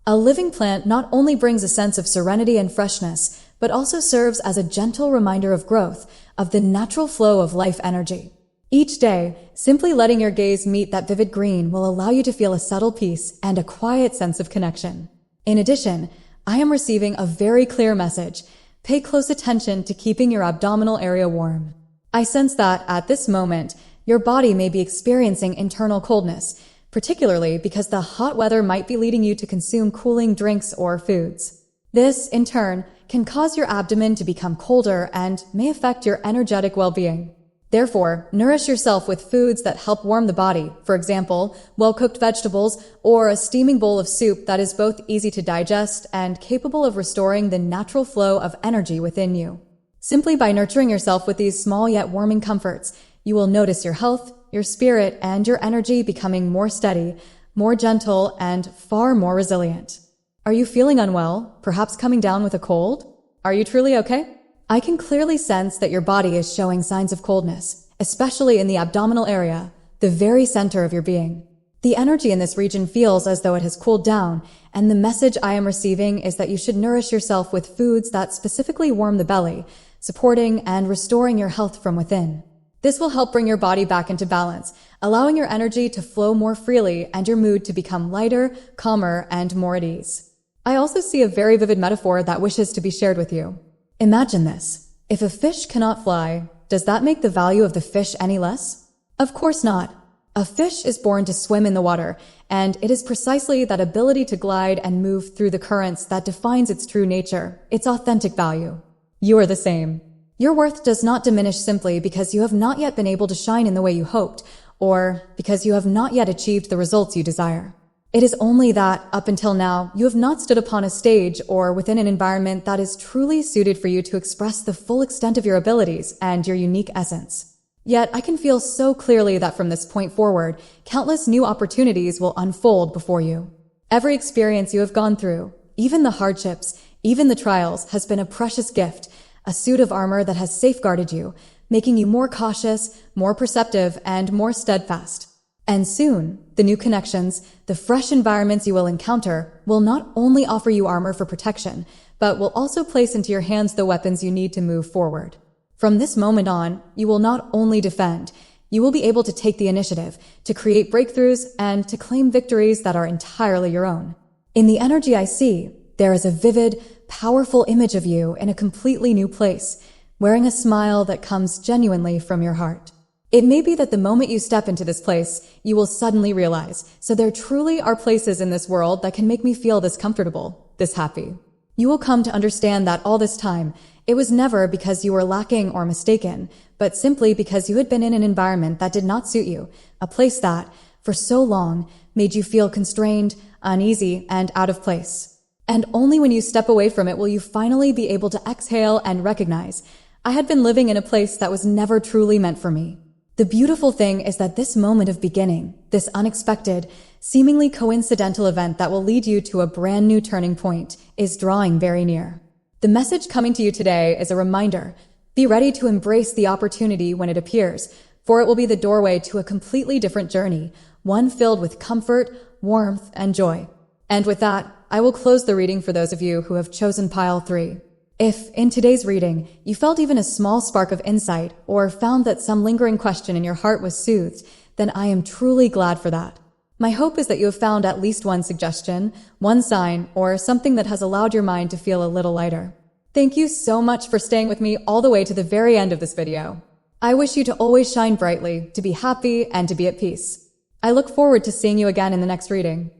A living plant not only brings a sense of serenity and freshness, but also serves as a gentle reminder of growth, of the natural flow of life energy. Each day, simply letting your gaze meet that vivid green will allow you to feel a subtle peace and a quiet sense of connection. In addition, I am receiving a very clear message. Pay close attention to keeping your abdominal area warm. I sense that, at this moment, your body may be experiencing internal coldness, particularly because the hot weather might be leading you to consume cooling drinks or foods. This, in turn, can cause your abdomen to become colder and may affect your energetic well-being. Therefore, nourish yourself with foods that help warm the body, for example, well-cooked vegetables or a steaming bowl of soup that is both easy to digest and capable of restoring the natural flow of energy within you. Simply by nurturing yourself with these small yet warming comforts, you will notice your health, your spirit, and your energy becoming more steady, more gentle, and far more resilient. Are you feeling unwell, perhaps coming down with a cold? Are you truly okay? I can clearly sense that your body is showing signs of coldness, especially in the abdominal area, the very center of your being. The energy in this region feels as though it has cooled down, and the message I am receiving is that you should nourish yourself with foods that specifically warm the belly, supporting and restoring your health from within. This will help bring your body back into balance, allowing your energy to flow more freely and your mood to become lighter, calmer, and more at ease. I also see a very vivid metaphor that wishes to be shared with you. Imagine this. If a fish cannot fly, does that make the value of the fish any less? Of course not. A fish is born to swim in the water, and it is precisely that ability to glide and move through the currents that defines its true nature, its authentic value. You are the same. Your worth does not diminish simply because you have not yet been able to shine in the way you hoped, or because you have not yet achieved the results you desire. It is only that, up until now, you have not stood upon a stage or within an environment that is truly suited for you to express the full extent of your abilities and your unique essence. Yet, I can feel so clearly that from this point forward, countless new opportunities will unfold before you. Every experience you have gone through, even the hardships, even the trials, has been a precious gift, a suit of armor that has safeguarded you, making you more cautious, more perceptive, and more steadfast. And soon, the new connections, the fresh environments you will encounter, will not only offer you armor for protection, but will also place into your hands the weapons you need to move forward. From this moment on, you will not only defend, you will be able to take the initiative, to create breakthroughs, and to claim victories that are entirely your own. In the energy I see, there is a vivid, powerful image of you in a completely new place, wearing a smile that comes genuinely from your heart. It may be that the moment you step into this place, you will suddenly realize, so there truly are places in this world that can make me feel this comfortable, this happy. You will come to understand that all this time, it was never because you were lacking or mistaken, but simply because you had been in an environment that did not suit you, a place that, for so long, made you feel constrained, uneasy, and out of place. And only when you step away from it will you finally be able to exhale and recognize, I had been living in a place that was never truly meant for me. The beautiful thing is that this moment of beginning, this unexpected, seemingly coincidental event that will lead you to a brand new turning point, is drawing very near. The message coming to you today is a reminder. Be ready to embrace the opportunity when it appears, for it will be the doorway to a completely different journey, one filled with comfort, warmth, and joy. And with that, I will close the reading for those of you who have chosen pile 3. If, in today's reading, you felt even a small spark of insight or found that some lingering question in your heart was soothed, then I am truly glad for that. My hope is that you have found at least one suggestion, one sign, or something that has allowed your mind to feel a little lighter. Thank you so much for staying with me all the way to the very end of this video. I wish you to always shine brightly, to be happy, and to be at peace. I look forward to seeing you again in the next reading.